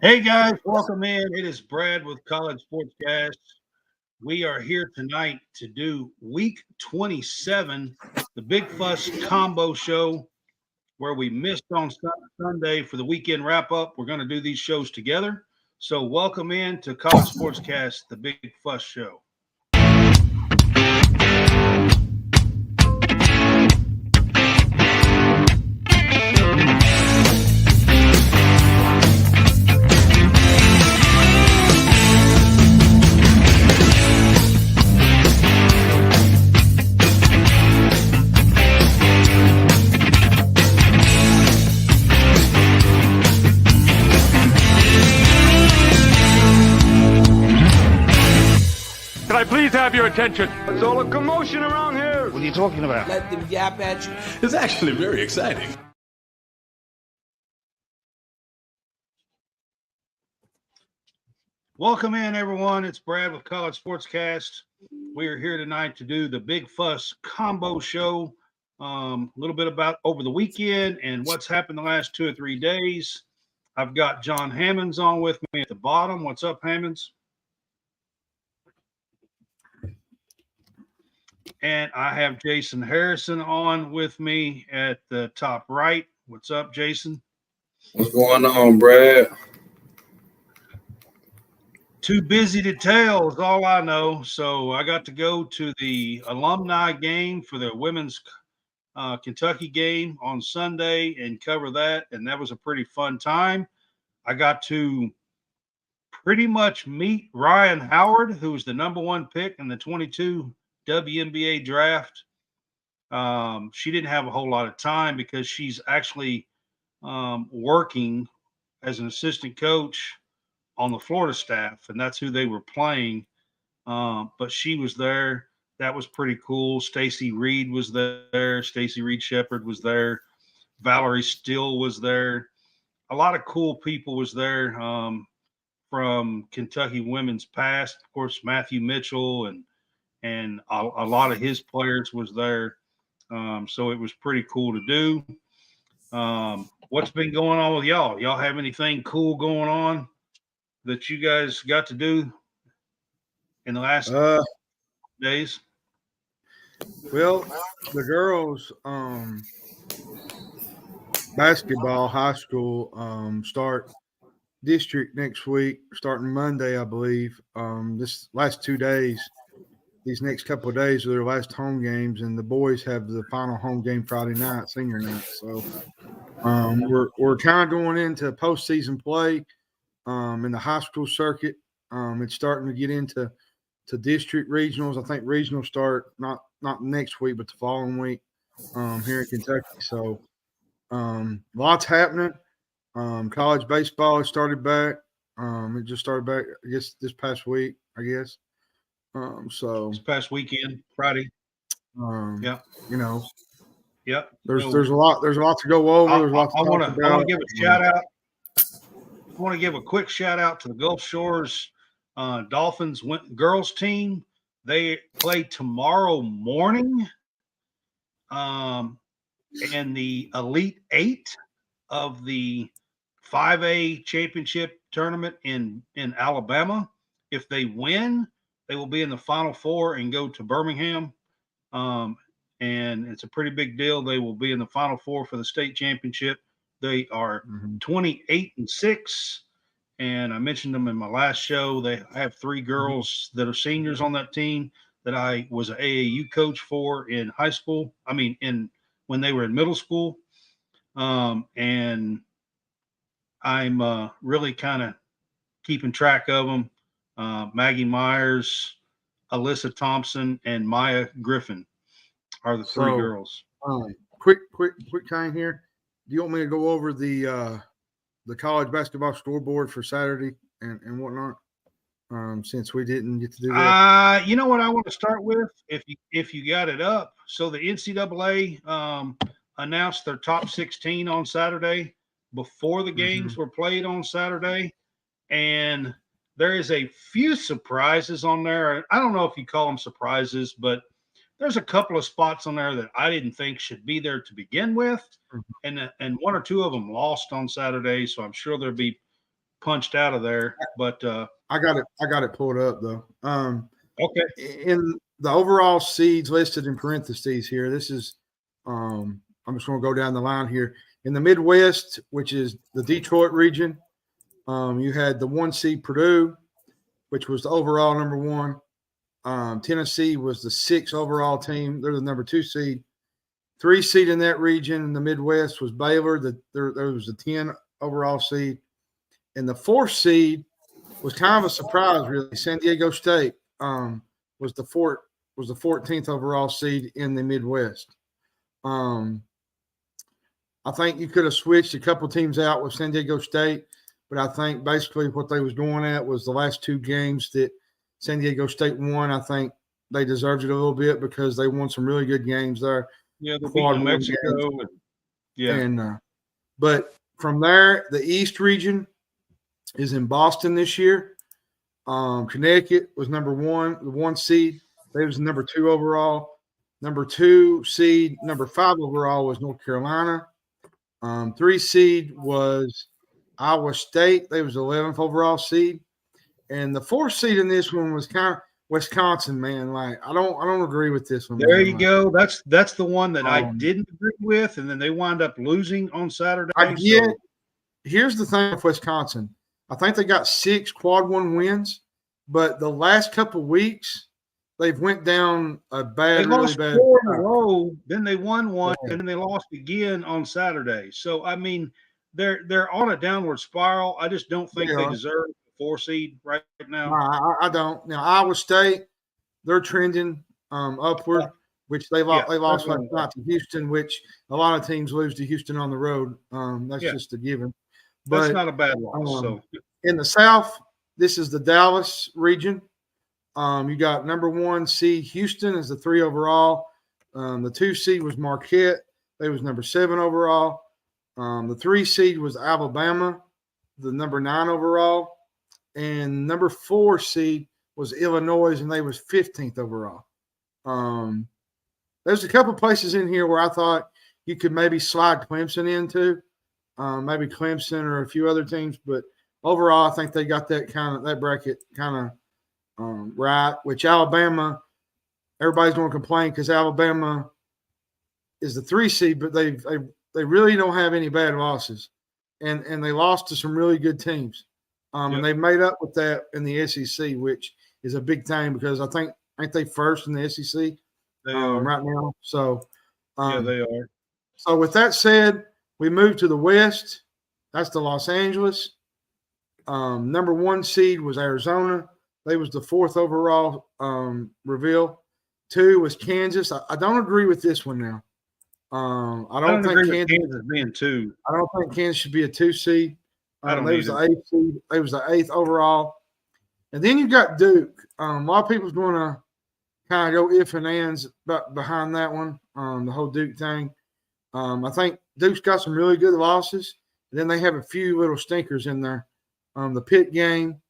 Hey guys, welcome in. It is Brad with College SportsCast. We are here tonight to do week 27, the Big Fuss Combo Show, where we missed on Sunday for the weekend wrap up. We're going to do these shows together. So welcome in to College SportsCast, the Big Fuss Show. Can I please have your attention? There's all a commotion around here. What are you talking about? Let them yap at you. It's actually very exciting. Welcome in, everyone. It's Brad with College SportsCast. We are here tonight to do the Big Fuss Combo Show. A little bit about over the weekend and what's happened the last 2 or 3 days. I've got John Hammonds on with me at the bottom. What's up, Hammonds? And I have Jason Harrison on with me at the top right. What's up, Jason? What's going on, Brad? Too busy to tell is all I know. So I got to go to the alumni game for the women's Kentucky game on Sunday and cover that. And that was a pretty fun time. I got to pretty much meet Ryan Howard, who was the number 1 pick in the 22 WNBA draft. She didn't have a whole lot of time because she's actually working as an assistant coach on the Florida staff, and that's who they were playing. But she was there. That was pretty cool. Stacy Reed was there. Stacy Reed Shepherd was there. Valerie Steele was there. A lot of cool people was there from Kentucky women's past. Of course, Matthew Mitchell and a lot of his players was there. So it was pretty cool to do. What's been going on with y'all? Y'all have anything cool going on that you guys got to do in the last days? Well, the girls basketball high school start district next week, starting Monday, I believe. This last 2 days, these next couple of days are their last home games, and the boys have the final home game Friday night, senior night. So we're kind of going into postseason play in the high school circuit. It's starting to get into district regionals. I think regionals start not next week, but the following week here in Kentucky. So lots happening. College baseball has started back. It just started back, I guess, this past week, I guess. So This past weekend, Friday. yeah, you know, Yep. there's a lot to go over. There's a lot to I talk want about. to give a shout out. I want to give a quick shout out to the Gulf Shores Dolphins girls team. They play tomorrow morning in the Elite 8 of the 5A championship tournament in Alabama. If they win, they will be in the Final Four and go to Birmingham. And it's a pretty big deal. They will be in the Final Four for the state championship. They are 28-6. And I mentioned them in my last show. I have 3 girls that are seniors on that team that I was an AAU coach for in high school. I mean, when they were in middle school. And I'm really kind of keeping track of them. Maggie Myers, Alyssa Thompson, and Maya Griffin are the 3 girls. Quick time here. Do you want me to go over the college basketball scoreboard for Saturday and whatnot? Since we didn't get to do that. You know what I want to start with, if you got it up. So the NCAA announced their top 16 on Saturday before the games were played on Saturday, and there is a few surprises on there. I don't know if you call them surprises, but there's a couple of spots on there that I didn't think should be there to begin with, and one or two of them lost on Saturday, so I'm sure they'll be punched out of there. But I got it pulled up though. okay, In the overall seeds listed in parentheses here, this is I'm just going to go down the line here. In the Midwest, which is the Detroit region, you had the 1 seed Purdue, which was the overall number 1. Tennessee was the 6th overall team. They're the number 2 seed. 3 seed in that region in the Midwest was Baylor. There was the 10 overall seed. And the 4th seed was kind of a surprise, really. San Diego State was the 14th overall seed in the Midwest. I think you could have switched a couple teams out with San Diego State, but I think basically what they was going at was the last 2 games that San Diego State won. I think they deserved it a little bit because they won some really good games there. yeah, they beat New Mexico. But from there, the East region is in Boston this year. Connecticut was number 1, the 1 seed. They was number 2 overall. Number 2 seed, number 5 overall was North Carolina. 3 seed was Iowa State. They was 11th overall seed. And the 4th seed in this one was kind of Wisconsin, man. Like I don't agree with this one. There you go. That's the one that I didn't agree with, and then they wind up losing on Saturday. Here's the thing with Wisconsin. I think they got 6 quad 1 wins, but the last couple of weeks they've went down a bad, really bad. 4 in a row, then they won 1, and then they lost again on Saturday. So I mean, they're on a downward spiral. I just don't think they deserve the 4 seed right now. No, I don't. Now Iowa State, they're trending upward, which they lost last night to Houston, which a lot of teams lose to Houston on the road. That's just a given. But that's not a bad loss. So in the South, this is the Dallas region. You got number 1 seed Houston is the 3 overall. The 2 seed was Marquette. They was number 7 overall. The 3 seed was Alabama, the number 9 overall. And number 4 seed was Illinois, and they was 15th overall. There's a couple places in here where I thought you could maybe slide Clemson into, maybe Clemson or a few other teams. But overall, I think they got that bracket kind of right, which Alabama, everybody's going to complain because Alabama is the 3 seed, but they really don't have any bad losses, and they lost to some really good teams, and they made up with that in the SEC, which is a big thing because I think ain't they first in the SEC right now? So they are. So with that said, we move to the West. That's the Los Angeles. Number 1 seed was Arizona. They was the 4th overall reveal. 2 was Kansas. I don't agree with this one now. I don't think Kansas being 2. I don't think Kansas should be a 2 seed. They was the 8th seed. They was the 8th overall. And then you got Duke. A lot of people's going to kind of go if and ands behind that one, the whole Duke thing. I think Duke's got some really good losses. And then they have a few little stinkers in there. The Pitt game,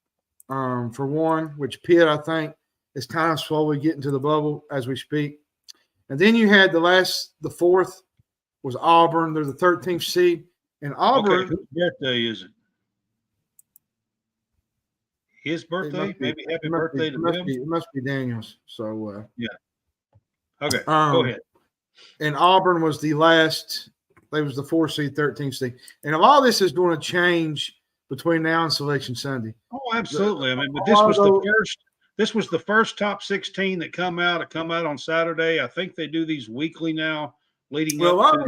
for one, which Pitt, I think, is kind of slowly getting to the bubble as we speak. And then you had the 4th was Auburn. They're the 13th seed. And Auburn. Okay, whose birthday is it? His birthday? Maybe happy birthday to him? It must be Daniels. So, Okay, go ahead. And Auburn was the last. They was the 4th seed, 13th seed. And a lot of this is going to change between now and Selection Sunday. Oh, absolutely. But this was the first top 16 that come out. It come out on Saturday. I think they do these weekly now, leading up. A lot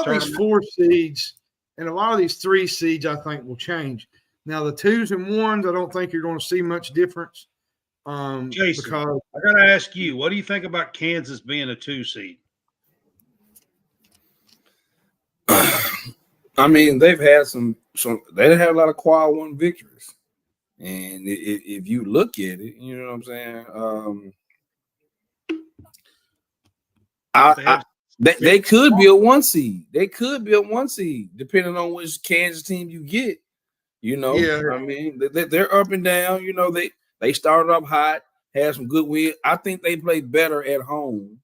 of these 4 seeds and a lot of these 3 seeds, I think, will change. Now the 2s and 1s, I don't think you're going to see much difference. Jason, because I got to ask you, what do you think about Kansas being a 2 seed? I mean, they've had some. They have a lot of quad 1 victories, and if you look at it, you know what I'm saying. They could be a 1 seed. They could be a 1 seed, depending on which Kansas team you get. I mean, they're up and down. They started up hot. had some good wins. I think they play better at home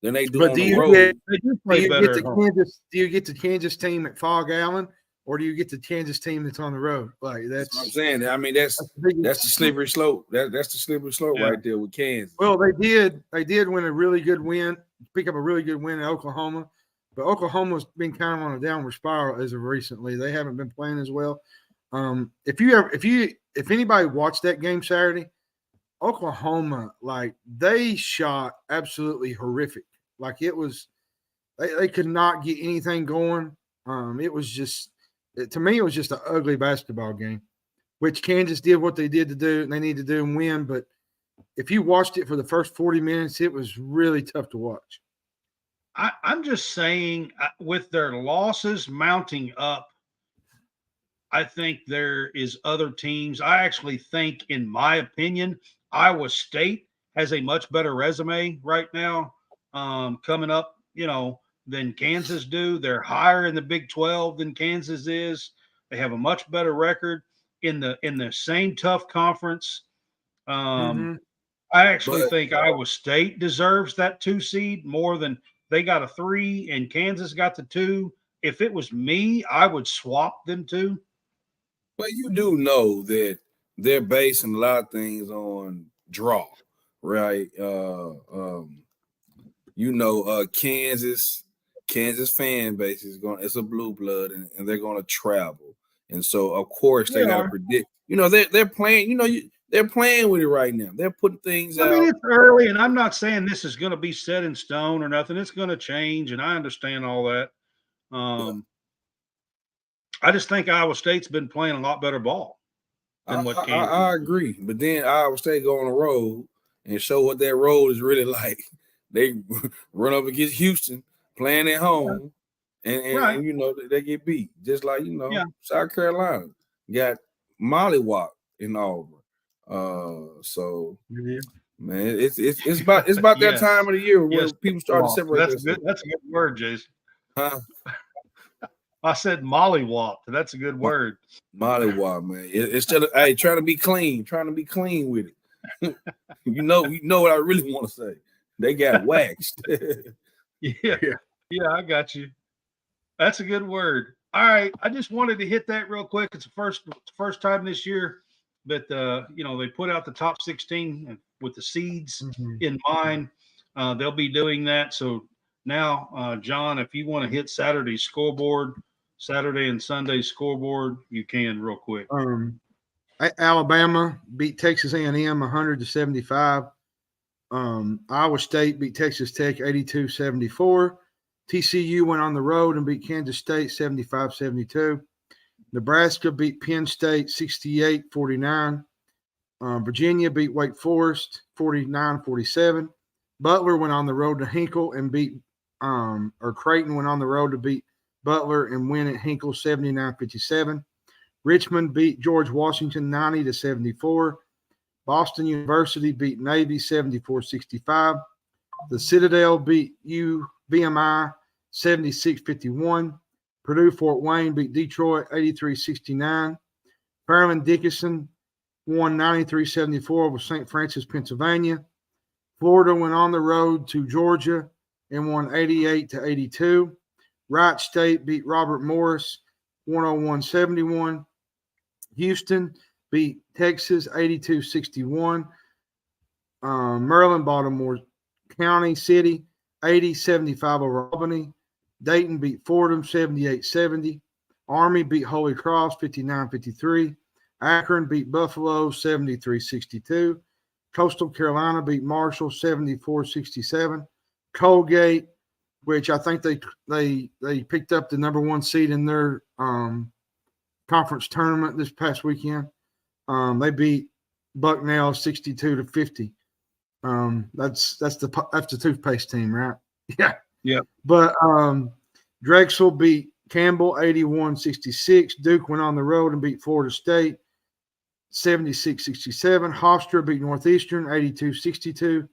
than they do But on do the you road. get They do do play you better get at the home. Kansas? Do you get the Kansas team at Fog Allen, or do you get the Kansas team that's on the road? Like That's what I'm that's saying. I mean, that's the biggest- the slippery slope. That's the slippery slope Yeah. right there with Kansas. Well, they did win a really good win, pick up a really good win in Oklahoma, but Oklahoma's been kind of on a downward spiral as of recently. They haven't been playing as well. If anybody watched that game Saturday, Oklahoma, like they shot absolutely horrific. Like it was, they could not get anything going. It was just, to me, it was just an ugly basketball game, which Kansas did what they did to do, and they need to do and win. But if you watched it for the first 40 minutes, it was really tough to watch. I'm just saying, with their losses mounting up, I think there is other teams. I actually think, in my opinion, Iowa State has a much better resume right now, coming up, than Kansas do. They're higher in the Big 12 than Kansas is. They have a much better record in the same tough conference. Mm-hmm. I actually But think Iowa State deserves that 2 seed more than they got a 3 and Kansas got the 2. If it was me, I would swap them 2. But you do know that they're basing a lot of things on draw, right? Kansas fan base it's a blue blood, and they're going to travel, and so of course they got to predict. They're playing. They're playing with it right now. They're putting things I out. mean, it's early, and I'm not saying this is going to be set in stone or nothing. It's going to change, and I understand all that. I just think Iowa State's been playing a lot better ball than what Kansas. I agree, but then Iowa State go on the road and show what that road is really like. They run up against Houston, playing at home, and they get beat. Just like South Carolina got mollywopped in Auburn. So man, it's about that time of the year where people start to separate themselves. That's a good word, Jason. Huh? I said mollywop. That's a good word. Mollywop, man. Instead of trying to be clean with it. you know what I really want to say. They got waxed. Yeah, I got you. That's a good word. All right, I just wanted to hit that real quick. It's the first time this year that they put out the top 16 with the seeds in mind. They'll be doing that. So now, John, if you want to hit Saturday and Sunday scoreboard, you can real quick. Alabama beat Texas A&M 100-75. Iowa State beat Texas Tech 82-74. TCU went on the road and beat Kansas State 75-72. Nebraska beat Penn State 68-49. Virginia beat Wake Forest 49-47. Butler went on the road to Hinkle and beat Creighton went on the road to beat Butler and win at Hinkle 79-57. Richmond beat George Washington 90-74. Boston University beat Navy 74-65. The Citadel beat UVMI 76-51. Purdue Fort Wayne beat Detroit 83-69. Fairleigh Dickinson won 93-74 over St. Francis, Pennsylvania. Florida went on the road to Georgia and won 88-82. Wright State beat Robert Morris 101-71. Houston beat Texas 82-61. Maryland, Baltimore County City 80-75 over Albany. Dayton beat Fordham 78-70. Army beat Holy Cross 59-53. Akron beat Buffalo 73-62. Coastal Carolina beat Marshall 74-67. Colgate, which I think they picked up the number 1 seed in their conference tournament this past weekend. They beat Bucknell 62-50. That's the toothpaste team, right? Yeah. Yeah. But Drexel beat Campbell 81-66. Duke went on the road and beat Florida State 76-67. Hofstra beat Northeastern 82-62.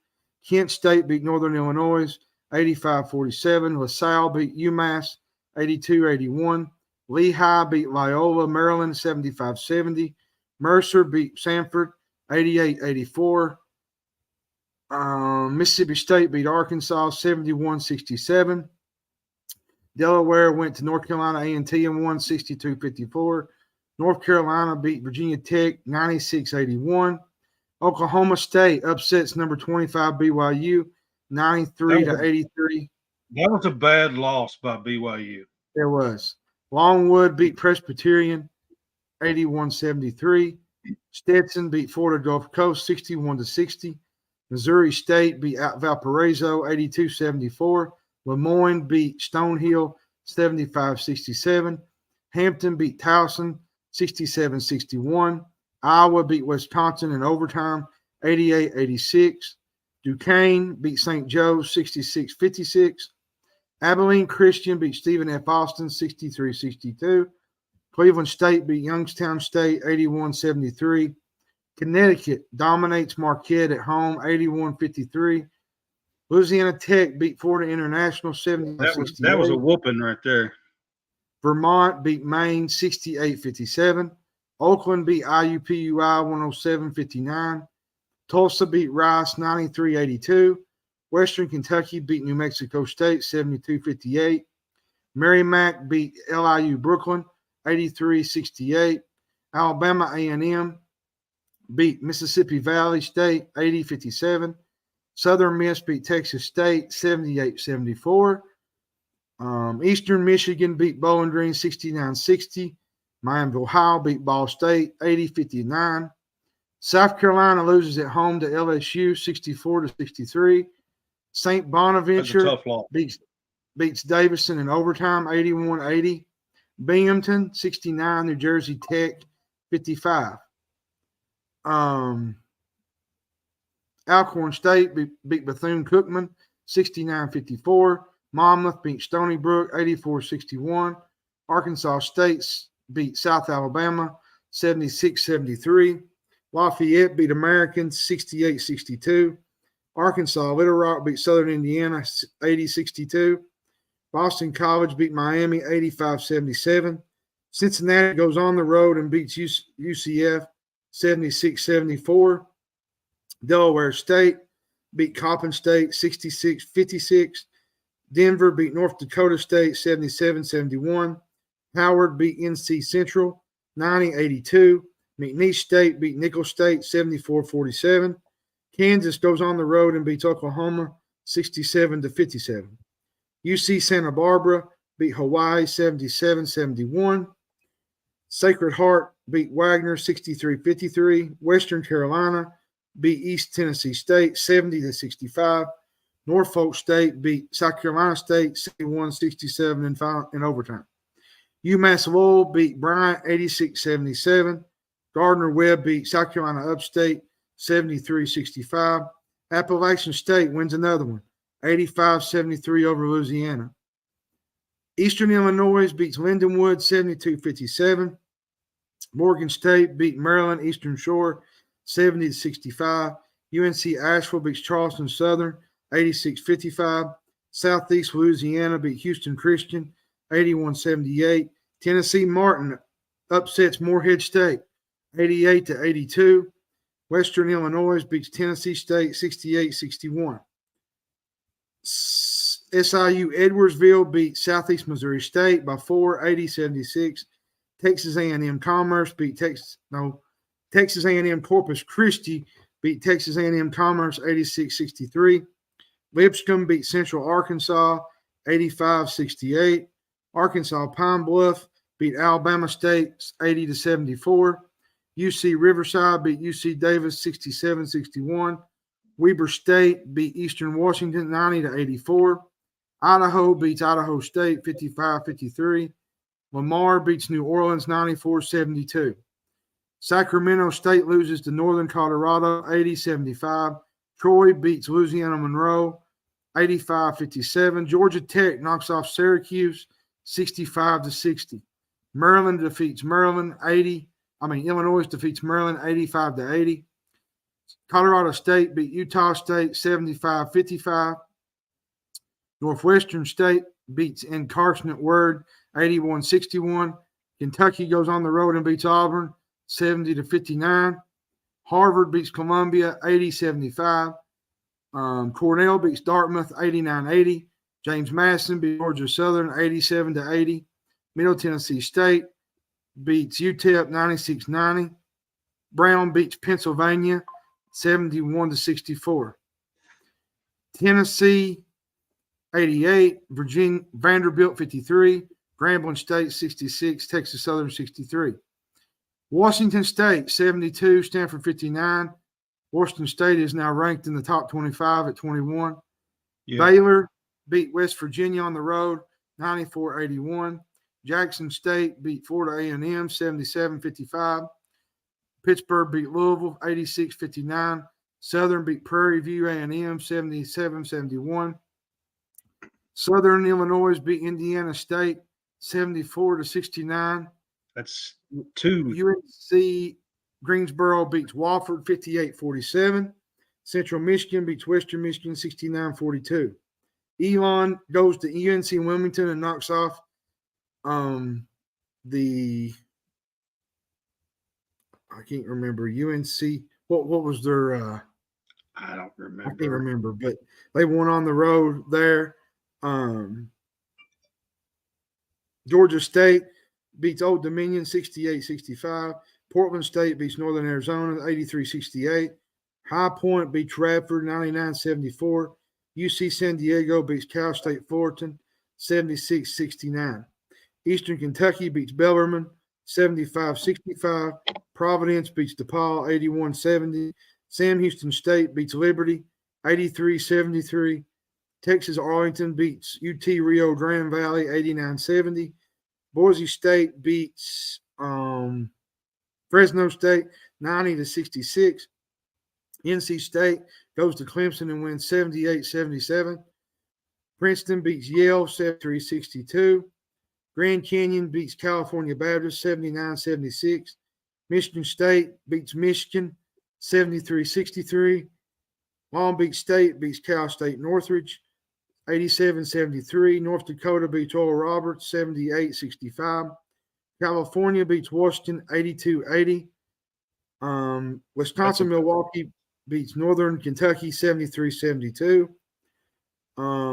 Kent State beat Northern Illinois 85-47. LaSalle beat UMass 82-81. Lehigh beat Loyola Maryland 75-70. Mercer beat Sanford 88-84. Mississippi State beat Arkansas 71-67. Delaware went to North Carolina A&T and won 62-54. North Carolina beat Virginia Tech 96-81. Oklahoma State upsets number 25 BYU 93-83. That was a bad loss by BYU. There was. Longwood beat Presbyterian 81-73. Stetson beat Florida Gulf Coast 61-60. Missouri State beat Valparaiso 82-74. Lemoyne beat Stonehill 75-67. Hampton beat Towson 67-61. Iowa beat Wisconsin in overtime 88-86. Duquesne beat St. Joe 66-56. Abilene Christian beat Stephen F. Austin 63-62. Cleveland State beat Youngstown State 81-73. Connecticut dominates Marquette at home 81-53. Louisiana Tech beat Florida International 70-68. That was a whooping right there. Vermont beat Maine 68-57. Oakland beat IUPUI 107-59. Tulsa beat Rice 93-82. Western Kentucky beat New Mexico State 72-58. Merrimack beat LIU Brooklyn 83-68. Alabama A&M beat Mississippi Valley State 80-57. Southern Miss beat Texas State 78-74. Eastern Michigan beat Bowling Green 69-60. Miami, Ohio beat Ball State 80-59. South Carolina loses at home to LSU 64-63. St. Bonaventure beats Davidson in overtime 81-80. Binghamton 69, New Jersey Tech 55. Alcorn State beat Bethune-Cookman 69-54. Monmouth beat Stony Brook 84-61. Arkansas State beat South Alabama 76-73. Lafayette beat American 68-62. Arkansas Little Rock beat Southern Indiana 80-62. Boston College beat Miami 85-77. Cincinnati goes on the road and beats UCF 76-74. Delaware State beat Coppin State 66-56. Denver beat North Dakota State 77-71. Howard beat NC Central 90-82. McNeese State beat Nicholls State 74-47. Kansas goes on the road and beats Oklahoma 67-57. UC Santa Barbara beat Hawaii 77-71. Sacred Heart beat Wagner 63-53. Western Carolina beat East Tennessee State 70-65. Norfolk State beat South Carolina State 71-67 in overtime. UMass Lowell beat Bryant 86-77. Gardner Webb beat South Carolina Upstate 73-65. Appalachian State wins another one, 85-73 over Louisiana. Eastern Illinois beats Lindenwood 72-57. Morgan State beat Maryland Eastern Shore 70-65. UNC Asheville beats Charleston Southern 86-55. Southeast Louisiana beat Houston Christian 81-78. Tennessee Martin upsets Morehead State 88-82. Western Illinois beats Tennessee State 68-61. SIU Edwardsville beat Southeast Missouri State by 4, 80-76. Texas A&M Commerce beat Texas A&M Corpus Christi beat Texas A&M Commerce 86-63. Lipscomb beat Central Arkansas 85-68. Arkansas Pine Bluff beat Alabama State 80-74. UC Riverside beat UC Davis 67-61. Weber State beat Eastern Washington 90-84. Idaho beats Idaho State 55-53. Lamar beats New Orleans 94-72. Sacramento State loses to Northern Colorado 80-75. Troy beats Louisiana Monroe 85-57. Georgia Tech knocks off Syracuse 65-60. Maryland defeats Illinois defeats Maryland 85-80. Colorado State beat Utah State 75-55. Northwestern State beats Incarnate Word 81-61. Kentucky goes on the road and beats Auburn 70-59. Harvard beats Columbia 80-75. Cornell beats Dartmouth 89-80. James Madison beats Georgia Southern 87-80. Middle Tennessee State beats UTEP 96-90. Brown beats Pennsylvania 71-64. Tennessee 88. Vanderbilt 53. Grambling State 66. Texas Southern 63. Washington State 72. Stanford 59. Washington State is now ranked in the top 25 at 21. Yeah. Baylor beat West Virginia on the road 94-81. Jackson State beat Florida A&M 77-55. Pittsburgh beat Louisville 86-59. Southern beat Prairie View A&M 77-71. Southern Illinois beat Indiana State 74-69. That's two. UNC Greensboro beats Wofford 58-47. Central Michigan beats Western Michigan 69-42. Elon goes to UNC Wilmington and knocks off I can't remember UNC. What was their I don't remember. I can't remember, but they won on the road there. Georgia State beats Old Dominion 68-65. Portland State beats Northern Arizona 83-68. High Point beats Radford 99-74. UC San Diego beats Cal State Fullerton 76-69. Eastern Kentucky beats Bellarmine 75-65. Providence beats DePaul 81-70. Sam Houston State beats Liberty 83-73. Texas Arlington beats UT Rio Grande Valley 89-70. Boise State beats Fresno State 90-66. NC State goes to Clemson and wins 78-77. Princeton beats Yale 73-62. Grand Canyon beats California Baptist 79-76. Michigan State beats Michigan 73-63. Long Beach State beats Cal State Northridge 87-73. North Dakota beats Oral Roberts 78-65. California beats Washington 82-80. Wisconsin Milwaukee beats Northern Kentucky 73-72.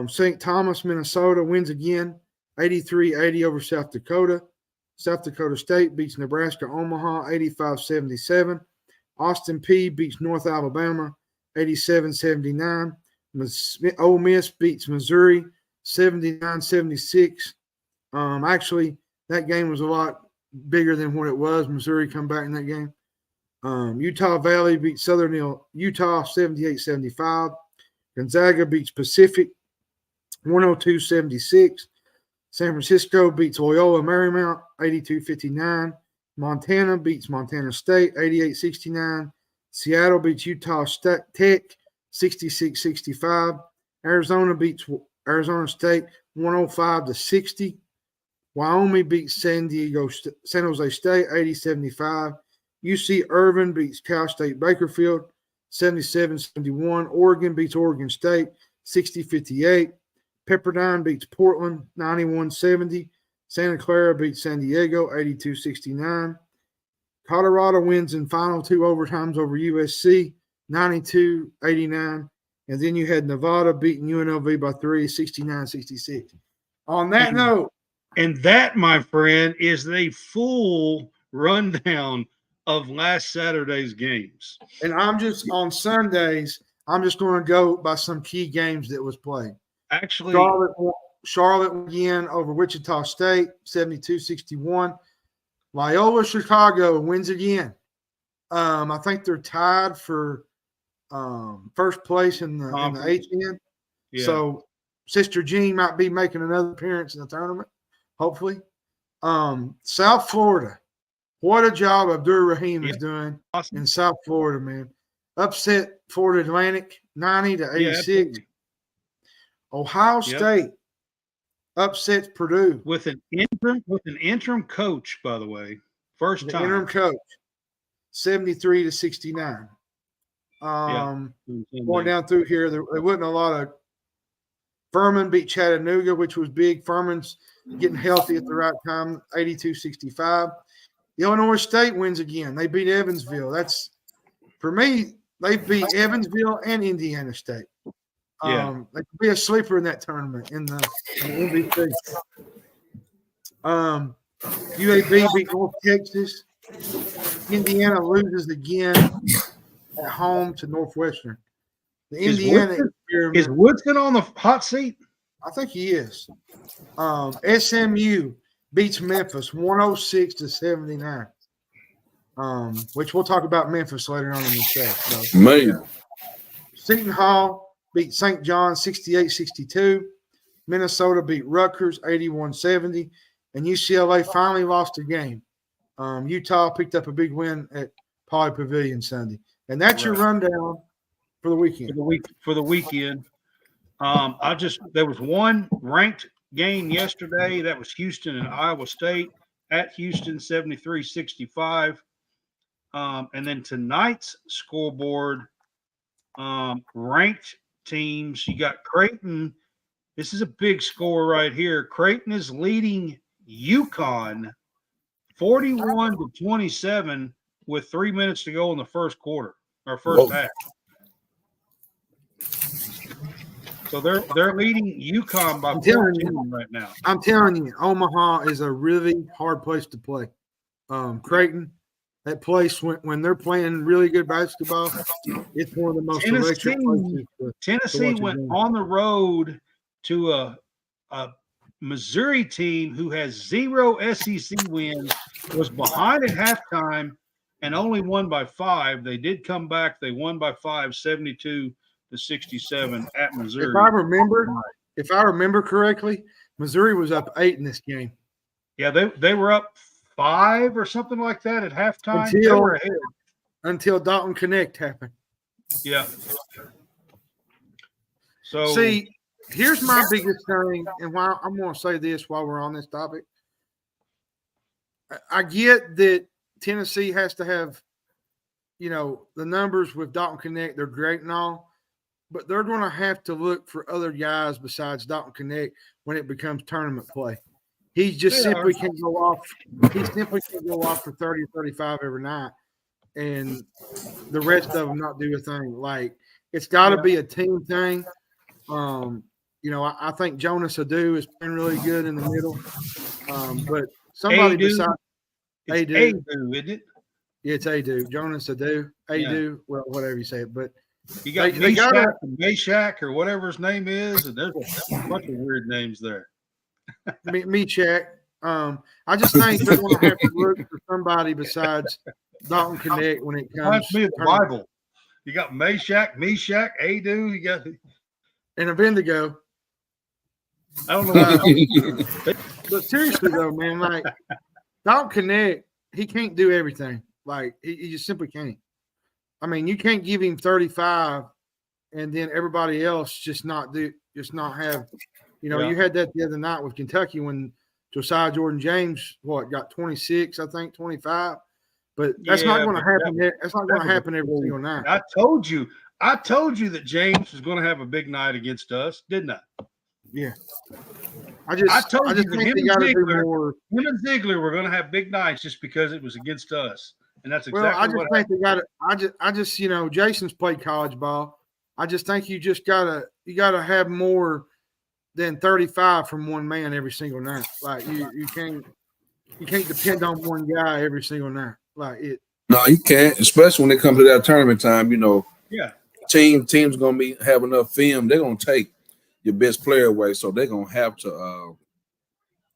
St. Thomas, Minnesota wins again 83-80 over South Dakota. South Dakota State beats Nebraska Omaha 85-77. Austin Peay beats North Alabama 87-79. Ole Miss beats Missouri 79-76. Actually, that game was a lot bigger than what it was. Missouri come back in that game. Utah Valley beats Southern Utah 78-75. Gonzaga beats Pacific 102-76. San Francisco beats Loyola Marymount 82-59. Montana beats Montana State 88-69. Seattle beats Utah Tech 66-65. Arizona beats Arizona State 105-60. Wyoming beats San Jose State 80-75. UC Irvine beats Cal State Bakersfield 77-71. Oregon beats Oregon State 60-58. Pepperdine beats Portland 91-70. Santa Clara beats San Diego 82-69. Colorado wins in final two overtimes over USC 92-89. And then you had Nevada beating UNLV by 3, 69-66. On that note. And that, my friend, is the full rundown of last Saturday's games. And I'm just on Sundays, I'm just going to go by some key games that was played. Actually, Charlotte again over Wichita State, 72-61. Loyola Chicago wins again. I think they're tied for first place in the HN. Yeah. So Sister Jean might be making another appearance in the tournament, hopefully. South Florida. What a job Abdur Rahim is doing in South Florida, man. Upset Florida Atlantic 90-86. Yeah, Ohio State upsets Purdue with an interim coach, by the way. First time. Interim coach, 73-69. Going down through here, there wasn't a lot of. Furman beat Chattanooga, which was big. Furman's getting healthy at the right time, 82-65. Illinois State wins again. They beat Evansville. That's, for me, They beat Evansville and Indiana State. They could be a sleeper in that tournament in the MVP. UAB beat North Texas. Indiana loses again at home to Northwestern. The Indiana is Woodson on the hot seat? I think he is. SMU beats Memphis 106-79. Which we'll talk about Memphis later on in the show. So, Man. Seton Hall beat St. John 68-62. Minnesota beat Rutgers 81-70. And UCLA finally lost a game. Utah picked up a big win at Poly Pavilion Sunday. And that's your rundown for the weekend. For the weekend. There was one ranked game yesterday. That was Houston and Iowa State at Houston 73-65. And then tonight's scoreboard, ranked teams. You got Creighton. This is a big score right here. Creighton is leading UConn 41-27 with 3 minutes to go in the first quarter or first half. So they're leading UConn by 14 right now. I'm telling you, Omaha is a really hard place to play. Creighton, that place when they're playing really good basketball, it's one of the most electric places. Tennessee went on the road to a Missouri team who has 0 SEC wins, was behind at halftime, and only won by 5. They did come back. They won by 5, 72-67 at Missouri. If I remember correctly, Missouri was up 8 in this game. Yeah, they were up 5 or something like that at halftime. Until Dalton Connect happened. Yeah. So see, here's my biggest thing, and why I'm going to say this while we're on this topic. I get that Tennessee has to have, the numbers with Dalton Connect. They're great and all, but they're going to have to look for other guys besides Dalton Connect when it becomes tournament play. He just simply can't go off. He simply can't go off for 30 or 35 every night, and the rest of them not do a thing. Like, it's got to be a team thing. I think Jonas Adu is playing really good in the middle, but somebody besides Adu, isn't it? Yeah, it's Adu. Jonas Adu, well, whatever you say it. But you got Meshach or whatever his name is, and there's a bunch of weird names there. Meshach. I just think they're going to have to look for somebody besides Dalton Connect when it comes. Reminds me of the Bible. You got Meshach, Adu. You got and Abednego. I don't know. But seriously though, man, like Dalton Connect, he can't do everything. Like he just simply can't. I mean, you can't give him 35 and then everybody else just not have. You had that the other night with Kentucky when Josiah Jordan James got 26, I think 25. But that's not going to happen. That's not going to happen every single night. I told you that James was going to have a big night against us, didn't I? Yeah. I just think they got to do more. Him and Ziegler were going to have big nights just because it was against us, and that's exactly what think they got to. I just Jason's played college ball. I just think you gotta have more than 35 from one man every single night. Like you can't depend on one guy every single night. Like it. No, you can't, especially when it comes to that tournament time. Yeah. Teams gonna have enough film. They're gonna take your best player away, so they're gonna have to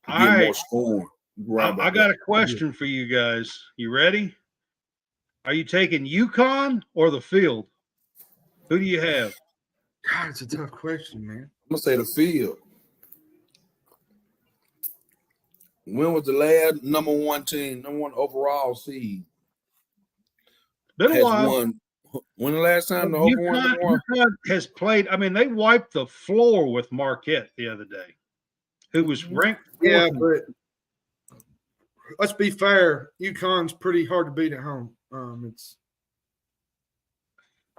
get more scoring. I got a question for you guys. You ready? Are you taking UConn or the field? Who do you have? God, it's a tough question, man. I'm gonna say the field. When was the last number one overall seed? Been a while. When the last time the UConn has played? I mean, they wiped the floor with Marquette the other day, who was ranked. Yeah, but let's be fair. UConn's pretty hard to beat at home.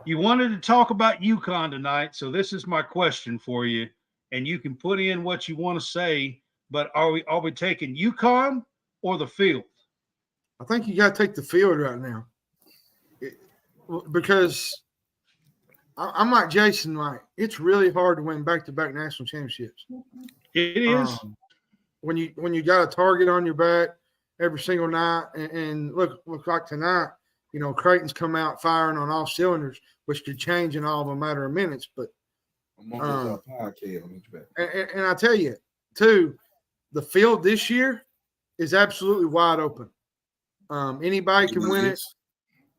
You wanted to talk about UConn tonight, so this is my question for you, and you can put in what you want to say. But are we taking UConn or the field? I think you got to take the field right now, because I'm like Jason. Like it's really hard to win back-to-back national championships. It is. When you got a target on your back every single night, and look like tonight, Creighton's come out firing on all cylinders, which could change in all of a matter of minutes. But and I tell you, too, the field this year is absolutely wide open. Anybody can win it.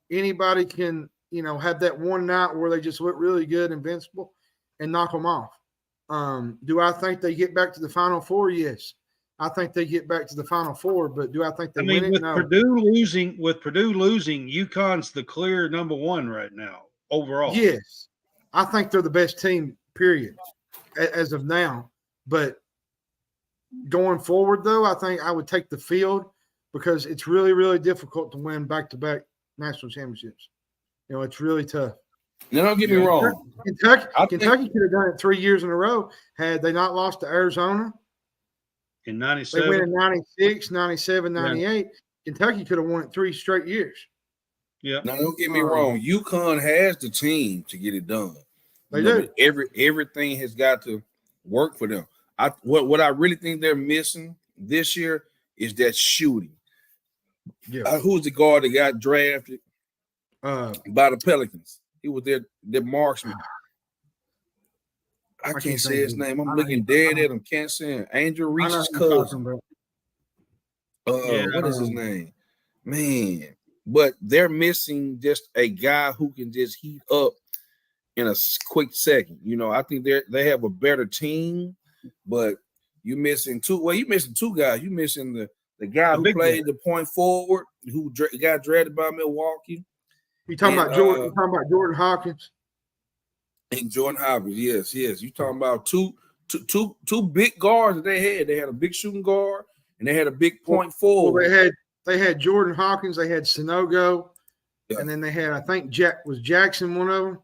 Anybody can, have that one night where they just look really good, invincible, and knock them off. Do I think they get back to the Final Four? Yes. I think they get back to the Final Four, but do I think they win it? With No. Purdue losing, UConn's the clear number one right now overall. Yes. I think they're the best team, period, as of now. But going forward, though, I think I would take the field because it's really, really difficult to win back-to-back national championships. It's really tough. Now, don't get me wrong. Kentucky could have done it 3 years in a row had they not lost to Arizona. In 97. They went in 96, 97, 98. Yeah. Kentucky could have won it 3 straight years. Yeah. Now, don't get me wrong. UConn has the team to get it done. They do. Everything has got to work for them. What I really think they're missing this year is that shooting. Yeah. Who's the guard that got drafted by the Pelicans? He was their marksman. I can't say his name. I'm looking dead at him. Can't say him. Angel Reese's cousin. What is his name? Man. But they're missing just a guy who can just heat up in a quick second. I think they have a better team, but you're missing two. Well, you're missing two guys. You're missing the guy who played the point forward, who got drafted by Milwaukee. You talking about Jordan? You talking about Jordan Hawkins? And Jordan Hawkins, yes. You talking about two big guards that they had. They had a big shooting guard and they had a big point forward. Well, they had Jordan Hawkins. They had Sanogo, and then they had was Jackson one of them.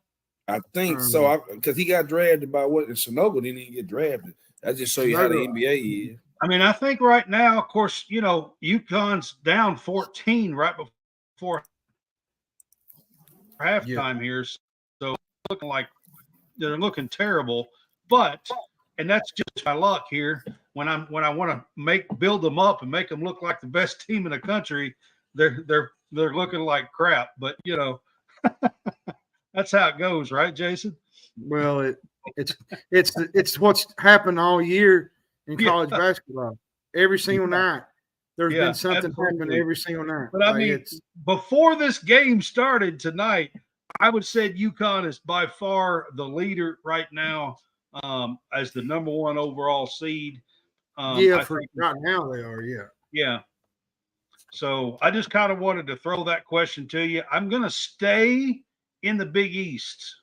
I think so, because he got drafted by Sanogo didn't even get drafted. That just show you how the NBA is. I think right now, of course, UConn's down 14 right before halftime here, so looking like they're looking terrible. And that's just my luck here. When I want to build them up and make them look like the best team in the country, they're looking like crap. But that's how it goes, right, Jason? Well, it's what's happened all year in college basketball. Every single night, there's been something happen every single night. But before this game started tonight, I would say UConn is by far the leader right now as the number one overall seed. Right now they are. Yeah. Yeah. So I just kind of wanted to throw that question to you. I'm going to stay in the Big East.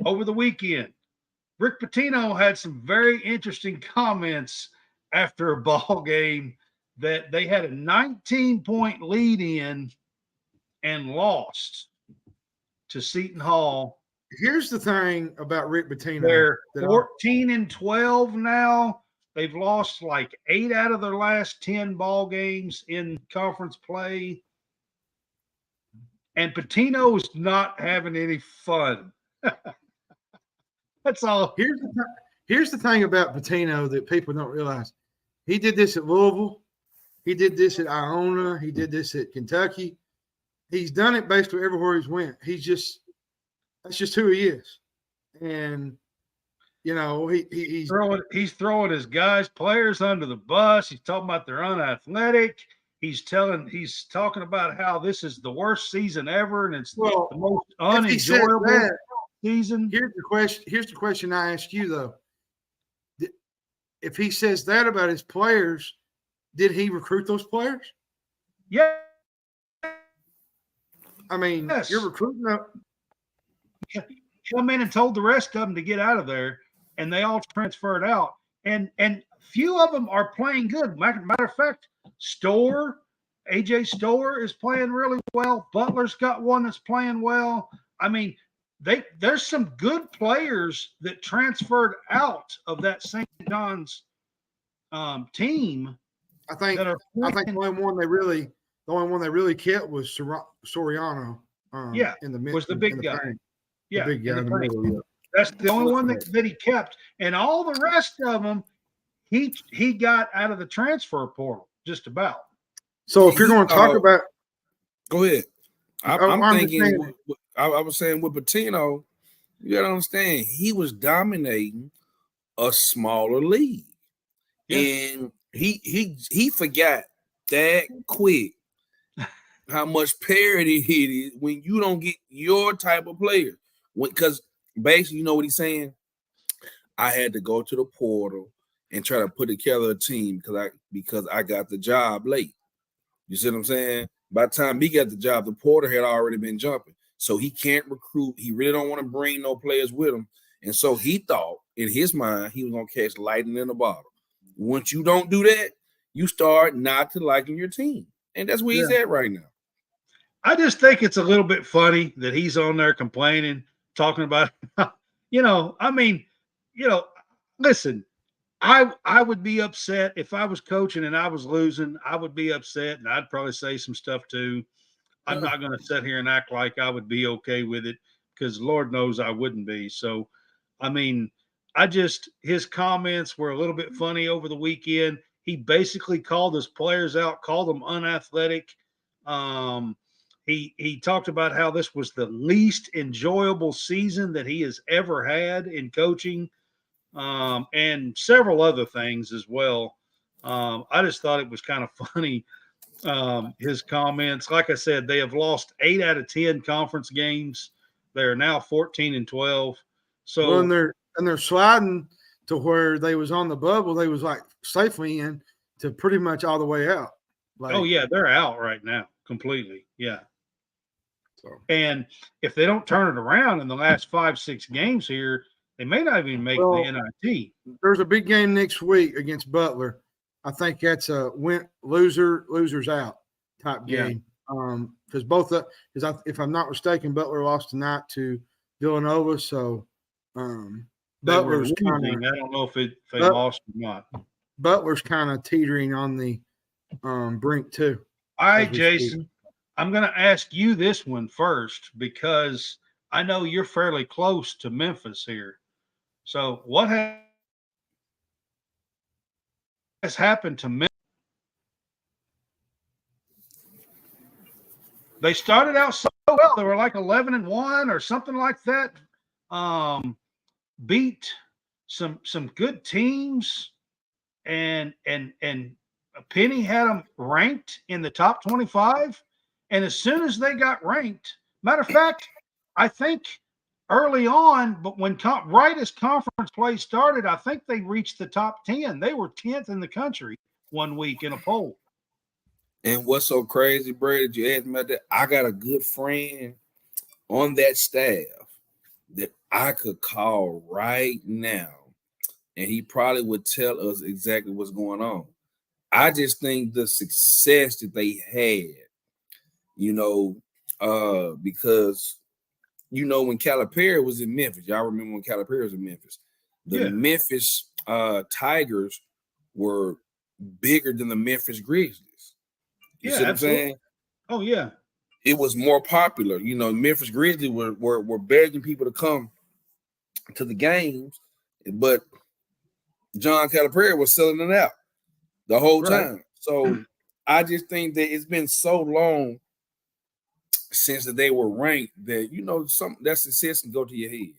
Over the weekend, Rick Pitino had some very interesting comments after a ball game that they had a 19-point lead in and lost to Seton Hall. Here's the thing about Rick Pitino. They're 14-12 now. They've lost like 8 out of their last 10 ball games in conference play. And Pitino's not having any fun. That's all. Here's the thing about Pitino that people don't realize. He did this at Louisville. He did this at Iona. He did this at Kentucky. He's done it basically everywhere he's went. That's just who he is. And, he's throwing his players under the bus. He's talking about they're unathletic. He's talking about how this is the worst season ever and it's the most unenjoyable season. Here's the question I ask you though. If he says that about his players, did he recruit those players? Yeah. Yes. You're recruiting them. Come in and told the rest of them to get out of there, and they all transferred out. And few of them are playing good. Matter of fact, AJ Storr is playing really well. Butler's got one that's playing well. There's some good players that transferred out of that St. John's team. I think the only one they really kept was Soriano. Was the big guy. The big guy in the middle. Yeah. That's the only one that he kept, and all the rest of them he got out of the transfer portal just about. So if you're going to talk about, go ahead. I'm thinking. I was saying with Patino, you got to understand he was dominating a smaller league, and he forgot that quick how much parity it is when you don't get your type of player. Because basically, you know what he's saying? I had to go to the portal and try to put together a team because I got the job late. You see what I'm saying? By the time he got the job, the portal had already been jumping. So he can't recruit. He really don't want to bring no players with him. And so he thought in his mind he was going to catch lightning in a bottle. Once you don't do that, you start not to liking your team. And that's where he's at right now. I just think it's a little bit funny that he's on there complaining, talking about, listen, I would be upset if I was coaching and I was losing. I would be upset, and I'd probably say some stuff too. I'm not going to sit here and act like I would be okay with it because Lord knows I wouldn't be. So, his comments were a little bit funny over the weekend. He basically called his players out, called them unathletic. He talked about how this was the least enjoyable season that he has ever had in coaching, and several other things as well. I just thought it was kind of funny, his comments. Like I said, they have lost 8 out of 10 conference games. They are now 14-12. So and they're sliding to where they was on the bubble. They was like safely in to pretty much all the way out. They're out right now completely. Yeah. So. And if they don't turn it around in the last 5-6 games here, they may not even make the NIT. There's a big game next week against Butler. I think that's a losers out type game. Because if I'm not mistaken, Butler lost tonight to Villanova. So Butler's kind of. I don't know if they lost or not. Butler's kind of teetering on the brink too. All right, Jason. I'm going to ask you this one first because I know you're fairly close to Memphis here. So what has happened to Memphis? They started out so well. They were like 11-1 or something like that. Beat some good teams, and Penny had them ranked in the top 25. And as soon as they got ranked, matter of fact, I think early on, but right as conference play started, I think they reached the top 10. They were 10th in the country one week in a poll. And what's so crazy, Brady, you asked me about that? I got a good friend on that staff that I could call right now, and he probably would tell us exactly what's going on. I just think the success that they had, because, when Calipari was in Memphis, y'all remember when Calipari was in Memphis, the Memphis Tigers were bigger than the Memphis Grizzlies. You see what I'm saying? Oh, yeah. It was more popular. Memphis Grizzlies were begging people to come to the games, but John Calipari was selling it out the whole time. So I just think that it's been so long since that they were ranked that, that success can go to your head.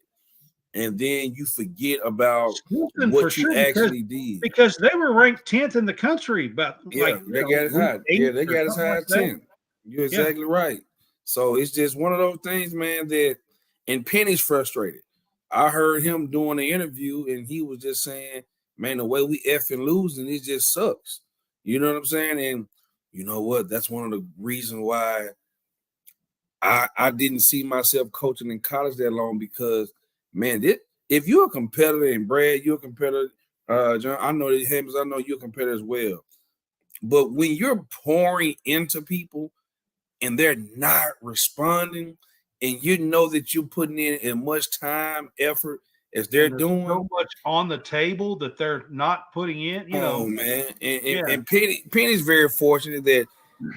And then you forget about what you actually did. Because they were ranked 10th in the country. They got as high. They got as high as 10th. You're exactly right. So it's just one of those things, man, and Penny's frustrated. I heard him doing the interview, and he was just saying, man, the way we effing losing, it just sucks. You know what I'm saying? And you know what? That's one of the reasons why I didn't see myself coaching in college that long because, man, if you're a competitor, and Brad, you're a competitor, John, I know that Hammers, I know you're a competitor as well. But when you're pouring into people and they're not responding, and you know that you're putting in as much time, effort as they're doing, so much on the table that they're not putting in, man. And Penny's very fortunate that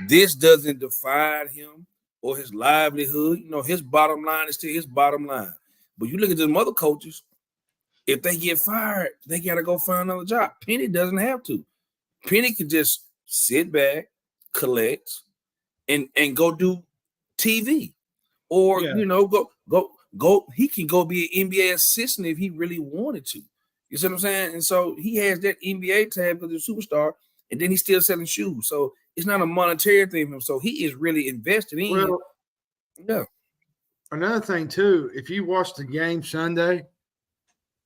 this doesn't define him or his livelihood. His bottom line is still his bottom line. But you look at them other coaches, if they get fired, they got to go find another job. Penny doesn't have to. Penny can just sit back, collect, and go do TV. Or, go. He can go be an NBA assistant if he really wanted to. You see what I'm saying? And so he has that NBA tab because he's a superstar, and then he's still selling shoes. So it's not a monetary thing for him. So he is really invested in. Well, yeah. Another thing too, if you watch the game Sunday,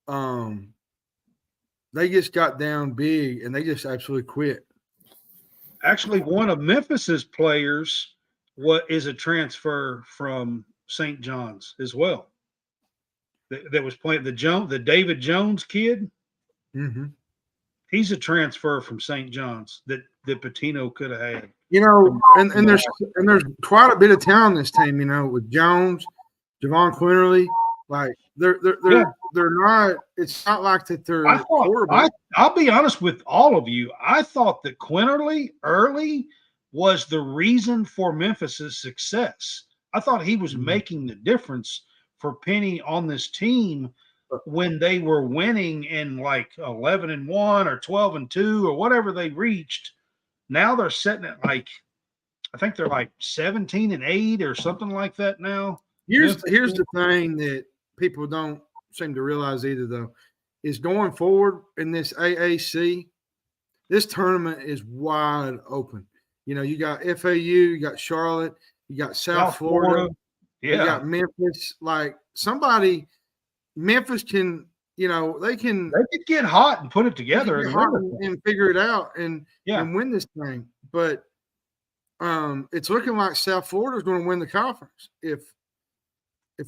they just got down big and they just absolutely quit. Actually, one of Memphis's players is a transfer from St. John's as well. That was playing the David Jones kid. Mm-hmm. He's a transfer from St. John's that Patino could have had. And there's quite a bit of talent in this team. With Jones, Javon Quinterly, like they're not. It's not like that they're horrible. I'll be honest with all of you. I thought that Quinterly early was the reason for Memphis's success. I thought he was making the difference for Penny on this team when they were winning in like 11-1 or 12-2 or whatever they reached. Now they're sitting at I think they're like 17-8 or something like that now. Here's the thing that people don't seem to realize either, though, is going forward in this AAC, this tournament is wide open. You got FAU, you got Charlotte, you got South Florida. You got Memphis. Like Memphis can, they could get hot and put it together and figure it out and win this thing. But it's looking like South Florida is going to win the conference if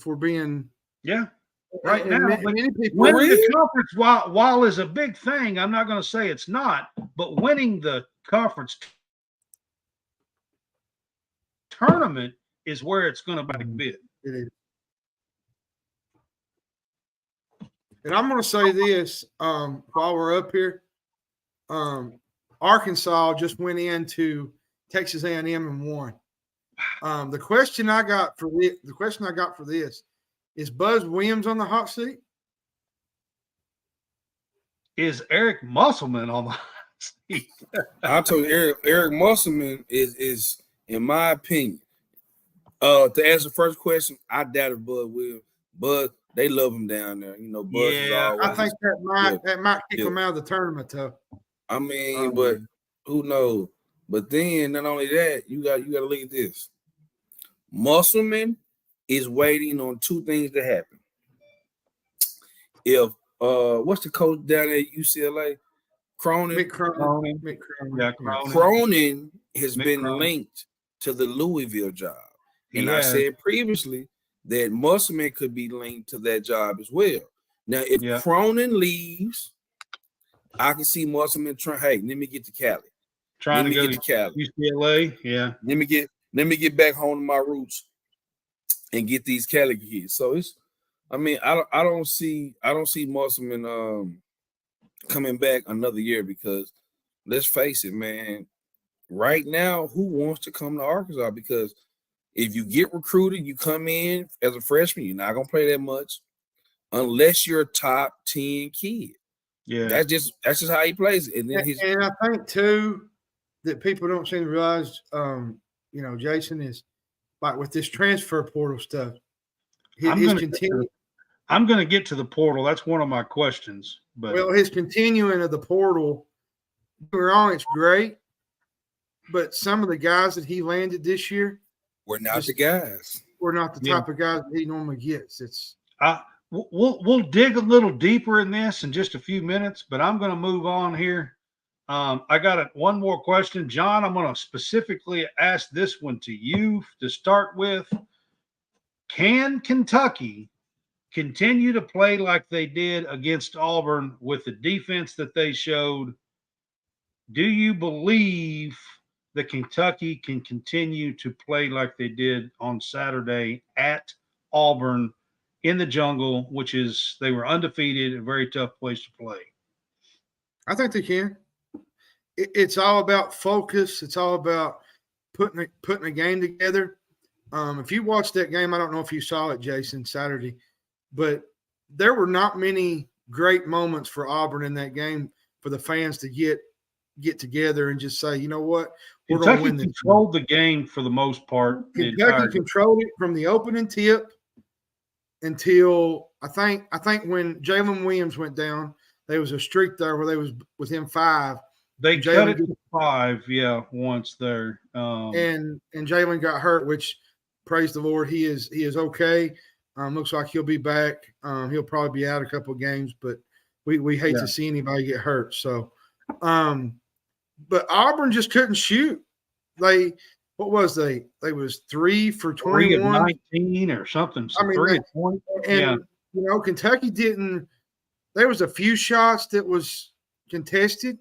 we're being right now. Many people winning the conference while is a big thing. I'm not going to say it's not, but winning the conference tournament is where it's going to be big. It is. And I'm going to say this while we're up here. Arkansas just went into Texas A&M and won. The question I got for this is Buzz Williams on the hot seat? Is Eric Musselman on the hot seat? I told you, Eric Musselman is, in my opinion, to answer the first question, I doubted Bud Williams. Bud, they love him down there. Bud is always. I think that might kick him out of the tournament, though. I mean, but who knows? But then, not only that, you got to look at this. Musselman is waiting on two things to happen. If what's the coach down at UCLA? Cronin. Mick Cronin. Yeah, Cronin has been linked to the Louisville job. And I said previously that Musselman could be linked to that job as well. Now, if Cronin leaves, I can see Musselman trying, hey, let me get to Cali. Trying to get to Cali. UCLA, yeah. Let me get back home to my roots and get these Cali kids. So I don't see Musselman coming back another year because let's face it, man. Right now, who wants to come to Arkansas? Because if you get recruited, you come in as a freshman, you're not gonna play that much unless you're a top 10 kid. Yeah, that's just how he plays. And then and I think too that people don't seem to realize, Jason, is like with this transfer portal stuff. I'm going to get to the portal. That's one of my questions. But his continuing of the portal, we're wrong, it's great. But some of the guys that he landed this year were not the guys. We're not the type of guys that he normally gets. It's we'll dig a little deeper in this in just a few minutes, but I'm going to move on here. I got one more question. John, I'm going to specifically ask this one to you to start with. Can Kentucky continue to play like they did against Auburn with the defense that they showed? Do you believe that Kentucky can continue to play like they did on Saturday at Auburn in the jungle, which is they were undefeated, a very tough place to play? I think they can. It's all about focus. It's all about putting a game together. If you watched that game, I don't know if you saw it, Jason, Saturday. but there were not many great moments for Auburn in that game for the fans to get together and just say, you know what, we're going to win Kentucky this. controlled the game for the most part. Kentucky controlled it from the opening tip until I think when Jalen Williams went down, there was a streak there where they was within 5. They cut it to 5, once there. And Jalen got hurt, which praise the Lord, he is okay. Looks like he'll be back. He'll probably be out a couple of games, but we hate to see anybody get hurt. So, but Auburn just couldn't shoot. They was 3 for 21, 3 of 19 or something. So 3 of 20. And Kentucky didn't. There was a few shots that was contested,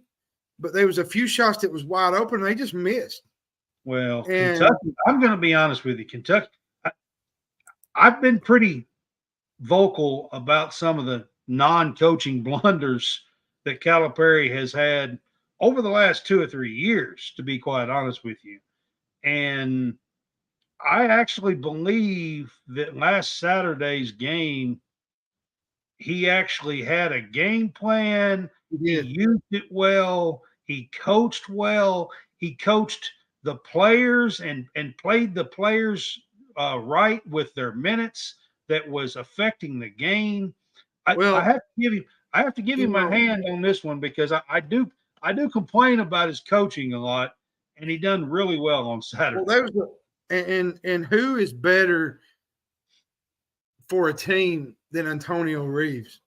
but there was a few shots that was wide open. And they just missed. Well, Kentucky, I'm going to be honest with you. Kentucky, I've been pretty vocal about some of the non-coaching blunders that Calipari has had over the last 2 or 3 years, to be quite honest with you. And I actually believe that last Saturday's game, he actually had a game plan. He used it well. He coached well. He coached the players and played the players right with their minutes that was affecting the game. I have to give him my hand on this one because I do complain about his coaching a lot, and he done really well on Saturday. Well, and who is better for a team than Antonio Reeves?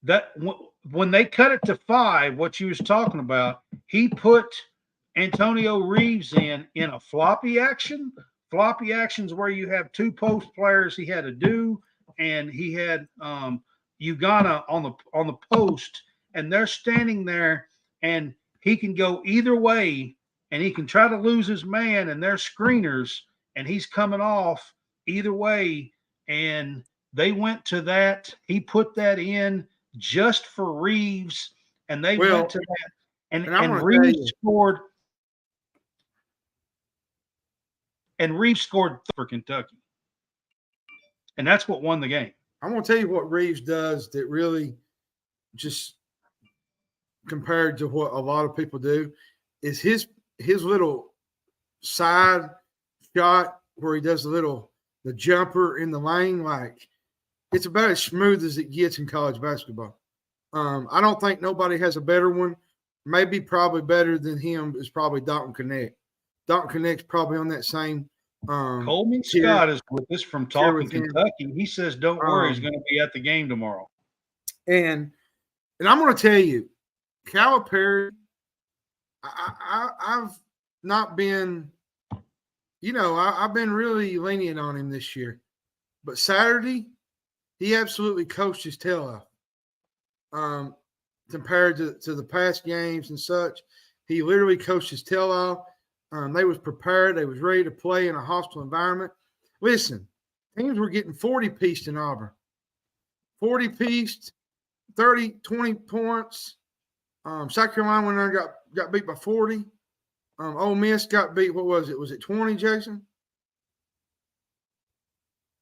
That when they cut it to 5, what you was talking about, he put Antonio Reeves in a floppy action. Floppy actions where you have 2 post players. He had a do, and he had Ugana on the post, and they're standing there, and he can go either way, and he can try to lose his man, and they're screeners, and he's coming off either way, and they went to that. He put that in just for Reeves, and they went to that, and Reeves scored. And Reeves scored for Kentucky. And that's what won the game. I'm going to tell you what Reeves does that really just compared to what a lot of people do is his little side shot where he does the jumper in the lane. Like, it's about as smooth as it gets in college basketball. I don't think nobody has a better one. Maybe probably better than him is probably Dalton Connect. Dalton Connect's probably on that same Coleman Scott is with us from Talking Kentucky. He says, don't worry, he's going to be at the game tomorrow. And I'm going to tell you, Calipari, I've not been, I've been really lenient on him this year. But Saturday, he absolutely coached his tail off. Compared to the past games and such, he literally coached his tail off. They was prepared. They was ready to play in a hostile environment. Listen, teams were getting 40-pieced in Auburn. 40-pieced, 30, 20 points. South Carolina went there and got beat by 40. Ole Miss got beat, what was it? Was it 20, Jason?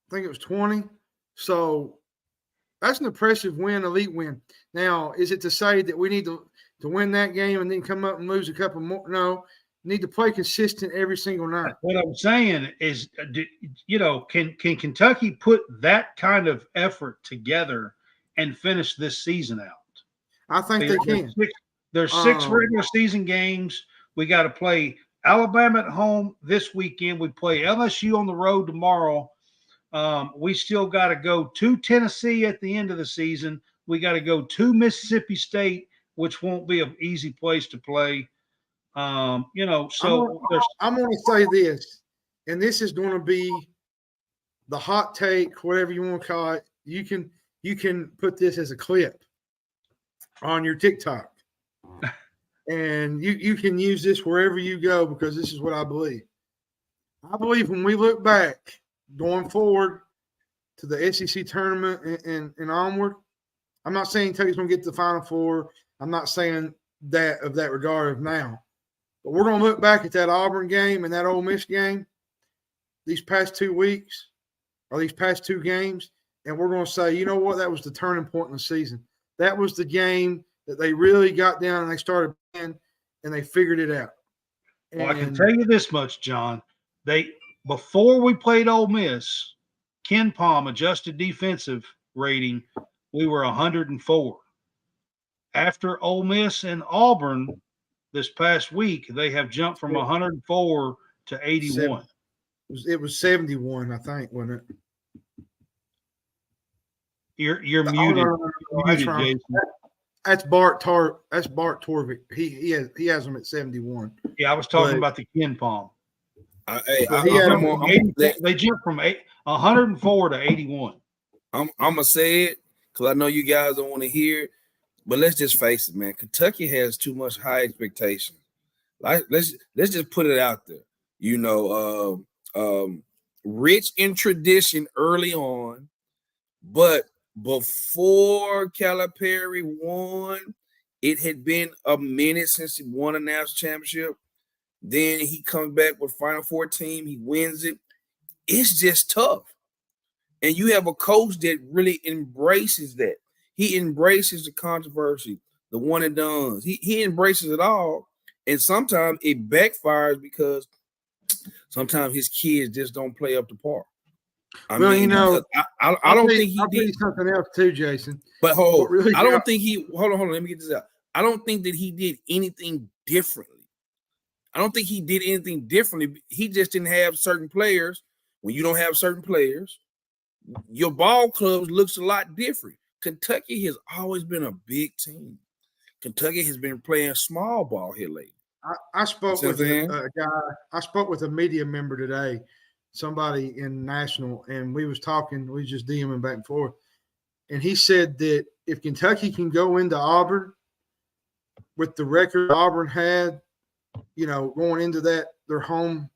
I think it was 20. So that's an impressive win, elite win. Now, is it to say that we need to win that game and then come up and lose a couple more? No. Need to play consistent every single night. What I'm saying is, can Kentucky put that kind of effort together and finish this season out? I think they can. There's 6 regular season games. We got to play Alabama at home this weekend. We play LSU on the road tomorrow. We still got to go to Tennessee at the end of the season. We got to go to Mississippi State, which won't be an easy place to play. So I'm going to say this, and this is going to be the hot take, whatever you want to call it. You can put this as a clip on your TikTok, and you can use this wherever you go because this is what I believe. I believe when we look back going forward to the SEC tournament and onward, I'm not saying Kentucky's going to get to the Final Four. I'm not saying that of that regard of now. But we're going to look back at that Auburn game and that Ole Miss game these past 2 weeks or these past 2 games, and we're going to say, you know what, that was the turning point in the season. That was the game that they really got down and they started playing and they figured it out. Well, I can tell you this much, John. Before we played Ole Miss, Ken Palm adjusted defensive rating, we were 104. After Ole Miss and Auburn this past week, they have jumped from 104 to 81. It was 71, I think, wasn't it? You're muted. No, muted, Jason. That's Bart Torvik. He has them at 71. Yeah, I was talking about the Ken Palm. They jumped from 104 to 81. I'm gonna say it because I know you guys don't want to hear it, but let's just face it, man. Kentucky has too much high expectation. Like let's just put it out there. You know, rich in tradition early on, but before Calipari won, it had been a minute since he won a national championship. Then he comes back with Final Four team. He wins it. It's just tough. And you have a coach that really embraces that. He embraces the controversy, the one and dones. He embraces it all. And sometimes it backfires because sometimes his kids just don't play up to par. I don't think he did something else too, Jason. But I don't think he. Hold on. Let me get this out. I don't think that he did anything differently. I don't think he did anything differently. He just didn't have certain players. When you don't have certain players, your ball clubs looks a lot different. Kentucky has always been a big team. Kentucky has been playing small ball here lately. I spoke with a guy. I spoke with a media member today, somebody in national, and we was talking. We was just DMing back and forth, and he said that if Kentucky can go into Auburn with the record Auburn had, you know, going into their home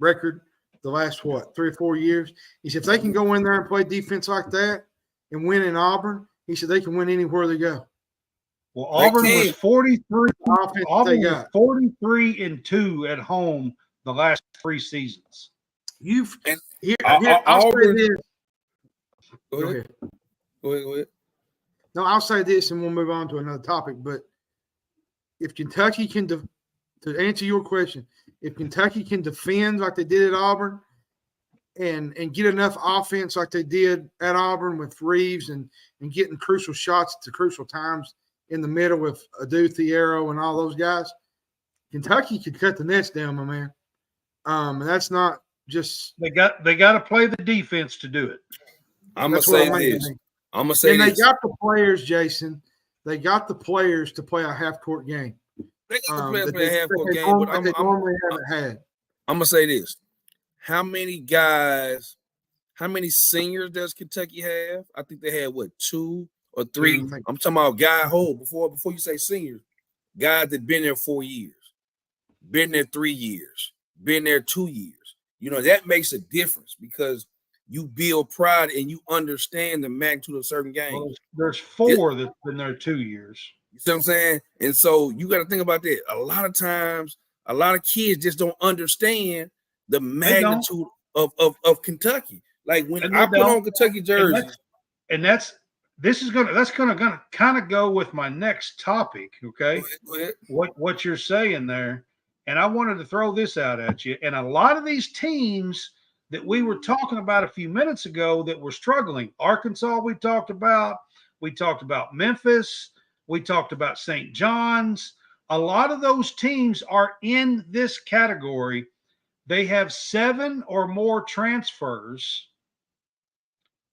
record the last 3 or 4 years, he said if they can go in there and play defense like that and win in Auburn, he said they can win anywhere they go. Well, Auburn was 43. Auburn was 43-2 at home the last 3 seasons. I'll say this. Go ahead. No, I'll say this, and we'll move on to another topic. But if Kentucky can, to answer your question, if Kentucky can defend like they did at Auburn, and get enough offense like they did at Auburn with Reeves and getting crucial shots at the crucial times in the middle with Adu, Thiero, and all those guys, Kentucky could cut the nets down, my man. And that's not just they got to play the defense to do it. I'm gonna say this. And they got the players, Jason. They got the players to play a half-court game. They got the players to play a half-court game, but they normally haven't had. I'm gonna say this. How many seniors does Kentucky have? I think they had 2 or 3. I'm talking about before you say seniors, guys that been there 4 years, been there 3 years, been there 2 years. You know, that makes a difference because you build pride and you understand the magnitude of certain games. Well, there's 4 that's been there 2 years. You see what I'm saying? And so you got to think about that. A lot of times, a lot of kids just don't understand the magnitude of Kentucky. Like when I put on Kentucky jersey, that's gonna kind of go with my next topic. Okay, go ahead. What you're saying there, and I wanted to throw this out at you. And a lot of these teams that we were talking about a few minutes ago that were struggling, Arkansas, we talked about Memphis, we talked about St. John's. A lot of those teams are in this category. They have 7 or more transfers,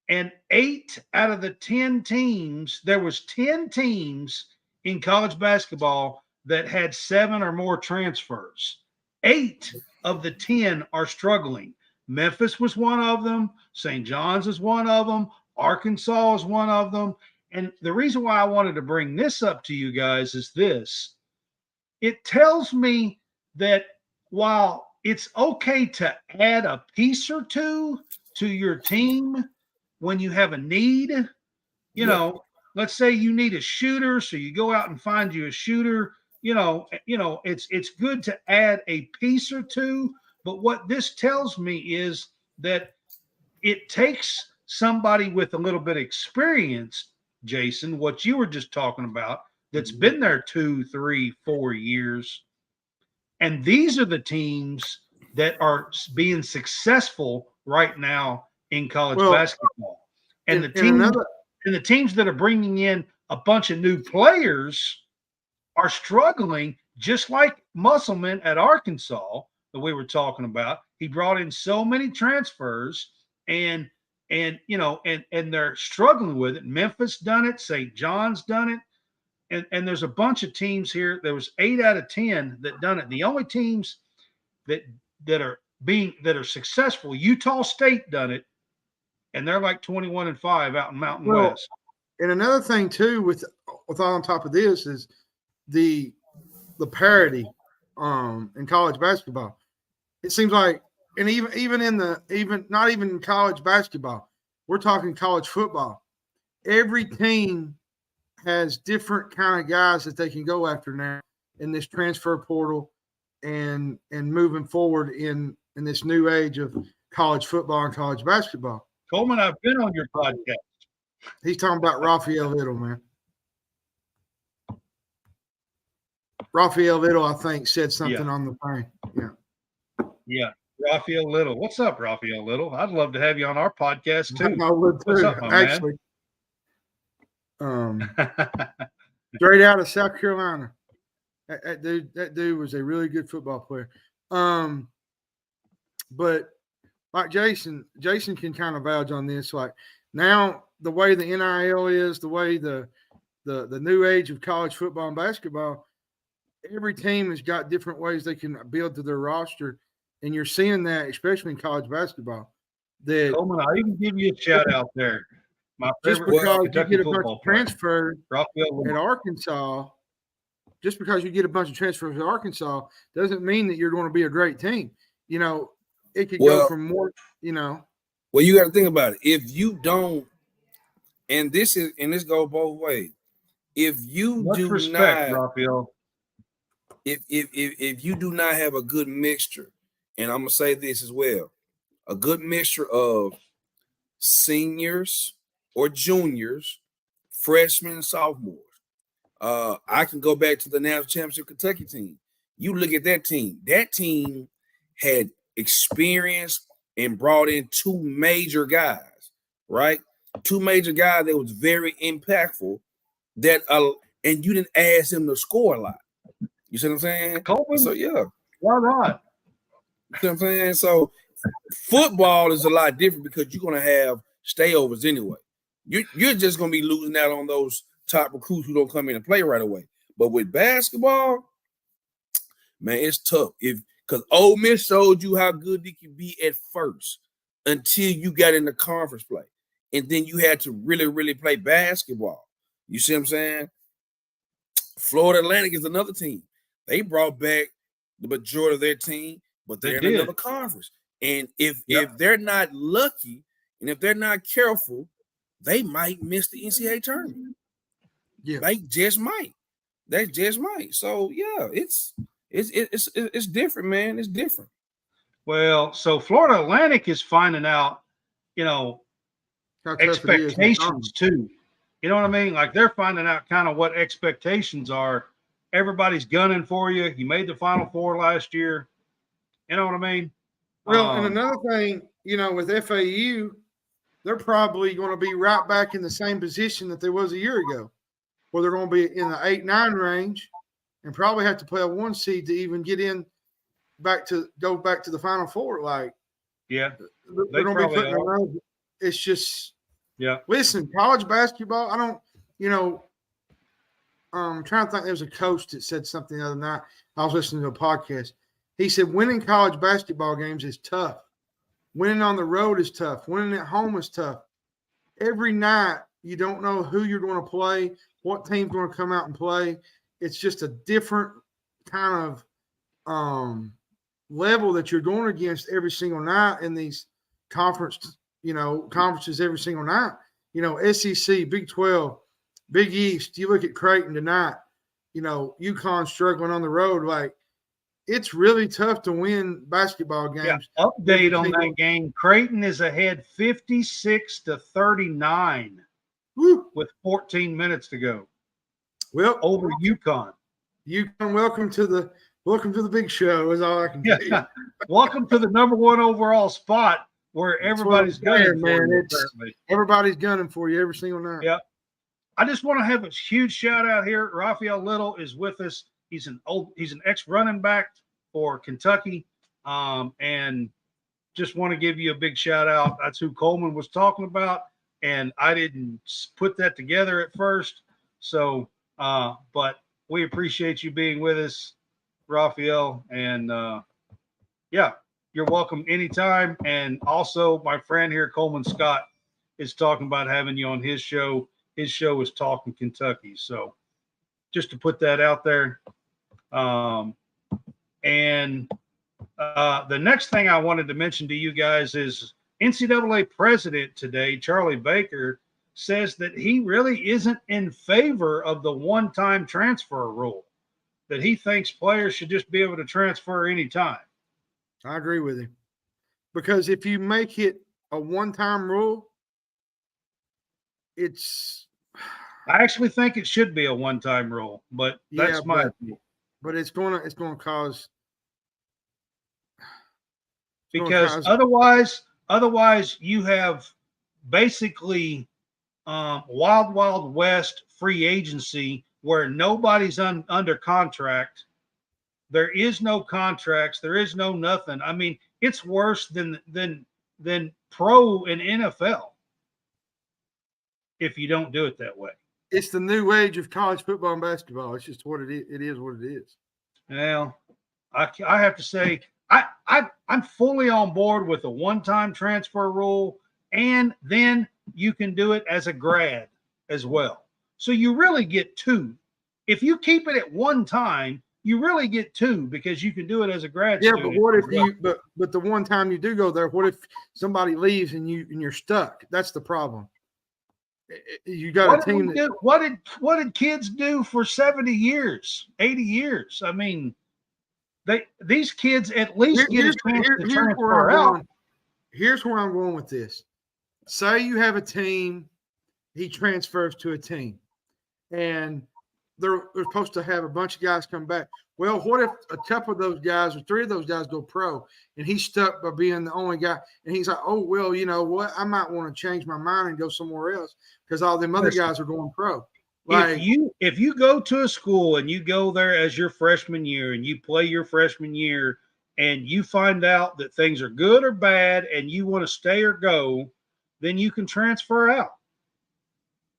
and 8 out of the 10 teams, there was 10 teams in college basketball that had 7 or more transfers. 8 of the 10 are struggling. Memphis was one of them. St. John's is one of them. Arkansas is one of them. And the reason why I wanted to bring this up to you guys is this. It tells me that while it's okay to add a piece or 2 to your team when you have a need, you know, let's say you need a shooter, so you go out and find you a shooter, it's good to add a piece or 2. But what this tells me is that it takes somebody with a little bit of experience, Jason, what you were just talking about, that's been there 2, 3, 4 years. And these are the teams that are being successful right now in college basketball. And the teams that are bringing in a bunch of new players are struggling, just like Musselman at Arkansas that we were talking about. He brought in so many transfers, and they're struggling with it. Memphis done it, St. John's done it. And there's a bunch of teams here. There was 8 out of 10 that done it. The only teams that are successful, Utah State done it, and they're like 21-5 out in Mountain West. And another thing too, with on top of this, is the parity in college basketball. It seems like, and even not even in college basketball, we're talking college football. Every team has different kind of guys that they can go after now in this transfer portal and moving forward in this new age of college football and college basketball. Coleman, I've been on your podcast. He's talking about Raphael Little, man. Raphael Little, I think, said something on the thing. Yeah. Yeah. Raphael Little. What's up, Raphael Little? I'd love to have you on our podcast too. I would too. What's up, my actually. Straight out of South Carolina. That dude was a really good football player. But like Jason can kind of vouch on this. Like now, the way the NIL is, the way the new age of college football and basketball, every team has got different ways they can build to their roster, and you're seeing that, especially in college basketball. That Coleman, I even give you a shout out there. My just favorite because you Kentucky get a bunch football of transfers player, at Arkansas, just because you get a bunch of transfers at Arkansas doesn't mean that you're going to be a great team. You know, it could go from more, you know. Well, you got to think about it. If you don't, and this goes both ways. If you Much do respect, not, Raphael. if you do not have a good mixture, and I'm gonna say this as well, a good mixture of seniors or juniors, freshmen, and sophomores. I can go back to the national championship Kentucky team. You look at that team. That team had experience and brought in 2 major guys, right? 2 major guys that was very impactful. That and you didn't ask them to score a lot. You see what I'm saying? Coleman, so yeah, why not? You see what I'm saying? So football is a lot different because you're gonna have stayovers anyway. You're just gonna be losing out on those top recruits who don't come in and play right away. But with basketball, man, it's tough. Because Ole Miss showed you how good they could be at first until you got in the conference play. And then you had to really, really play basketball. You see what I'm saying? Florida Atlantic is another team. They brought back the majority of their team, but they're in another conference. And if they're not lucky and if they're not careful, they might miss the NCAA tournament. Yeah, they just might. They just might. So yeah, it's different, man. It's different. Well, so Florida Atlantic is finding out, expectations too. You know what I mean? Like they're finding out kind of what expectations are. Everybody's gunning for you. You made the Final Four last year. You know what I mean? Well, and another thing, with FAU, they're probably going to be right back in the same position that they was a year ago, where they're going to be in the 8-9 range and probably have to play a 1 seed to even get in go back to the Final Four. Like, yeah, they're going to be putting around. It's just, listen, college basketball, I don't, I'm trying to think. There was a coach that said something the other night. I was listening to a podcast. He said winning college basketball games is tough. Winning on the road is tough. Winning at home is tough. Every night, you don't know who you're going to play, what team's going to come out and play. It's just a different kind of level that you're going against every single night in these conferences every single night. SEC, Big 12, Big East. You look at Creighton tonight. UConn struggling on the road. Like, it's really tough to win basketball games. Yeah, update on that game. Creighton is ahead 56-39 with 14 minutes to go. Well, over UConn. UConn, welcome to the big show is all I can tell you. Welcome to the number 1 overall spot where everybody's gunning for you. Everybody's gunning for you every single night. Yep. I just want to have a huge shout out here. Raphael Little is with us. He's an ex running back for Kentucky, and just want to give you a big shout out. That's who Coleman was talking about, and I didn't put that together at first. So, but we appreciate you being with us, Raphael, and yeah, you're welcome anytime. And also, my friend here, Coleman Scott, is talking about having you on his show. His show is Talking Kentucky. So, just to put that out there. And the next thing I wanted to mention to you guys is NCAA president today, Charlie Baker, says that he really isn't in favor of the one-time transfer rule, that he thinks players should just be able to transfer anytime. I agree with him. Because if you make it a one-time rule, I actually think it should be a one-time rule, but that's my opinion. But it's going to cause because otherwise you have basically wild west free agency where nobody's under contract. There is no contracts. There is no nothing. I mean, it's worse than pro and NFL if you don't do it that way. It's the new age of college football and basketball. It's just what it is. It is what it is. Now, I have to say, I'm fully on board with a one-time transfer rule, and then you can do it as a grad as well. So you really get 2. If you keep it at one time, you really get 2 because you can do it as a grad student. But what if but the one time you do go there, what if somebody leaves and you're stuck? That's the problem. You got a team. What did kids do for 70 years, 80 years? I mean, these kids at least get a chance to transfer out. Here's where I'm going with this. Say you have a team, he transfers to a team, and they're supposed to have a bunch of guys come back. Well, what if a couple of those guys or 3 of those guys go pro and he's stuck by being the only guy? And he's like, oh, well, you know what? I might want to change my mind and go somewhere else because all them other guys are going pro. Like, if you go to a school and you go there as your freshman year and you play your freshman year and you find out that things are good or bad and you want to stay or go, then you can transfer out.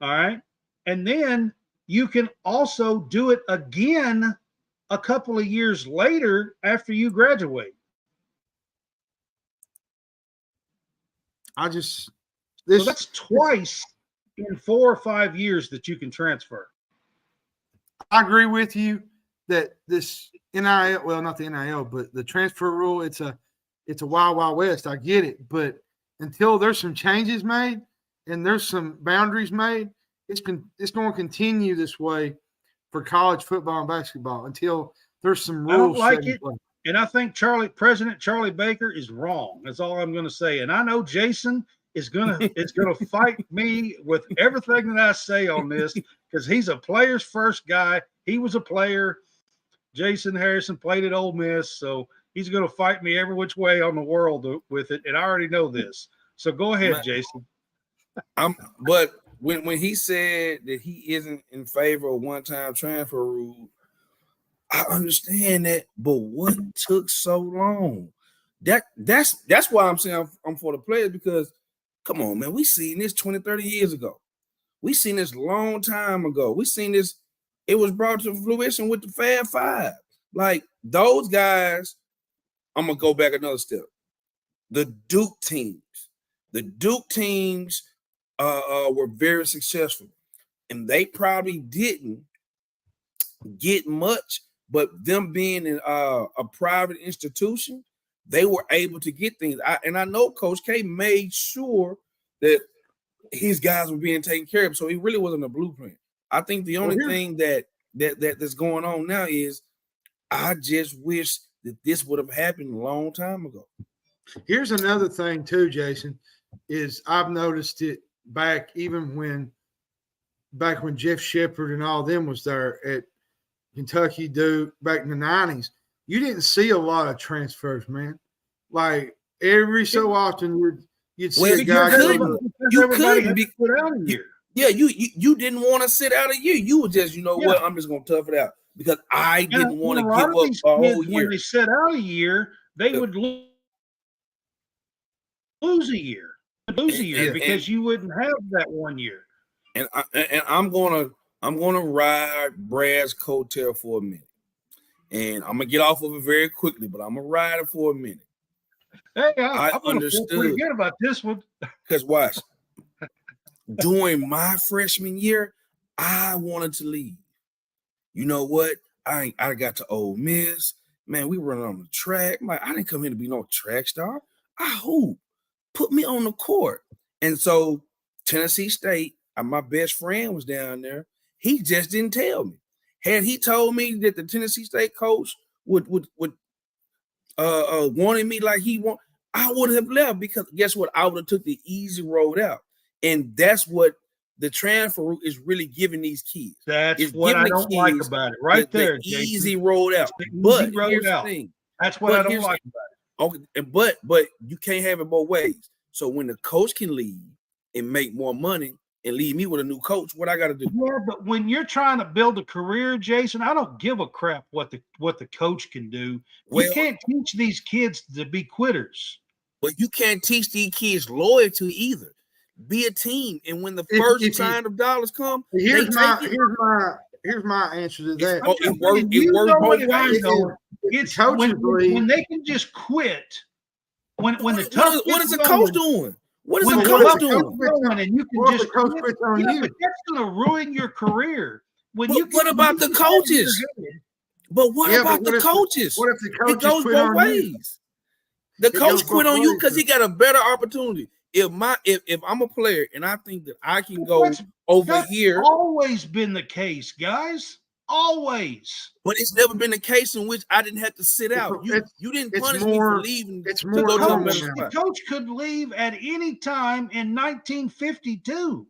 All right. And then you can also do it again a couple of years later after you graduate. So that's twice in 4 or 5 years that you can transfer. I agree with you that this NIL, well, not the NIL, but the transfer rule, it's a wild west. I get it, but until there's some changes made and there's some boundaries made, it's going to continue this way for college football and basketball until there's some rules. I don't like it, and I think President Charlie Baker is wrong. That's all I'm going to say. And I know Jason is gonna fight me with everything that I say on this because he's a player's first guy. He was a player. Jason Harrison played at Ole Miss, so he's going to fight me every which way on the world with it, and I already know this. So go ahead, Jason. But when he said that he isn't in favor of one-time transfer rule, I understand that, but what took so long? That's why I'm saying I'm for the players because, come on, man, we seen this 20, 30 years ago. We seen this long time ago. We seen this. It was brought to fruition with the Fab Five. Like, those guys, I'm going to go back another step. The Duke teams were very successful, and they probably didn't get much, but them being in a private institution, they were able to get things. I know Coach K made sure that his guys were being taken care of, so he really wasn't a blueprint. I think the only thing that's going on now is I just wish that this would have happened a long time ago. Here's another thing too, Jason, is I've noticed it back when Jeff Shepard and all them was there at Kentucky, Duke, back in the 90s. You didn't see a lot of transfers, man. Like every so often you'd see a guy. You couldn't put out a year. Yeah, you didn't want to sit out a year. You were just, what, I'm just gonna tough it out because I didn't want to give up a whole year. When they set out a year, they would lose a year. Because you wouldn't have that 1 year. And I'm gonna ride Brad's coattail for a minute. And I'm gonna get off of it very quickly, but I'm gonna ride it for a minute. Hey, I understood pretty good about this one. Because watch, during my freshman year, I wanted to leave. You know what? I got to Ole Miss. Man, we running on the track. I'm like, I didn't come here to be no track star. I hoop. Put me on the court. And so Tennessee State, my best friend was down there. He just didn't tell me. Had he told me that the Tennessee State coach would wanted me like he want, I would have left because guess what? I would have took the easy road out. And that's what the transfer route is really giving these kids. That's what I don't like about it. Right there, the easy road out. But here's the thing. That's what I don't like about it. Okay, but you can't have it both ways. So when the coach can leave and make more money and leave me with a new coach, what I got to do? Yeah, but when you're trying to build a career, Jason, I don't give a crap what the coach can do. You can't teach these kids to be quitters. But you can't teach these kids loyalty either. Be a team, and when the first sign of dollars come, here's my answer to that. It works both ways. It's coaches when they can just quit. When the tough what is the coach doing? What is the coach doing? And you can just quit. Yeah, but that's going to ruin your career. What about the coaches? But what about the coaches? What if the coach it goes both ways? The coach quit on you because he got a better opportunity. If I'm a player and I think that I can go over here, always been the case, guys. Always. But it's never been a case in which I didn't have to sit out. You didn't punish me for leaving. The coach could leave at any time in 1952.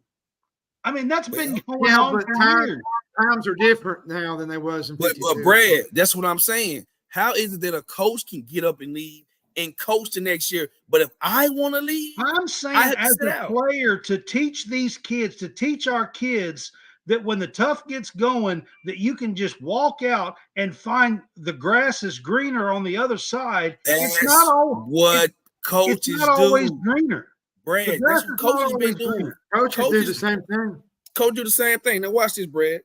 I mean, that's been going on for years. Times are different now than they was in 52. But Brad, that's what I'm saying. How is it that a coach can get up and leave and coach the next year? But if I want to leave, I'm saying as a player to teach these kids, to teach our kids that when the tough gets going, that you can just walk out and find the grass is greener on the other side. It's not what coaches do. It's not always greener. Brad, that's what coaches been doing. Coaches do the same thing. Coach do the same thing. Now watch this, Brad.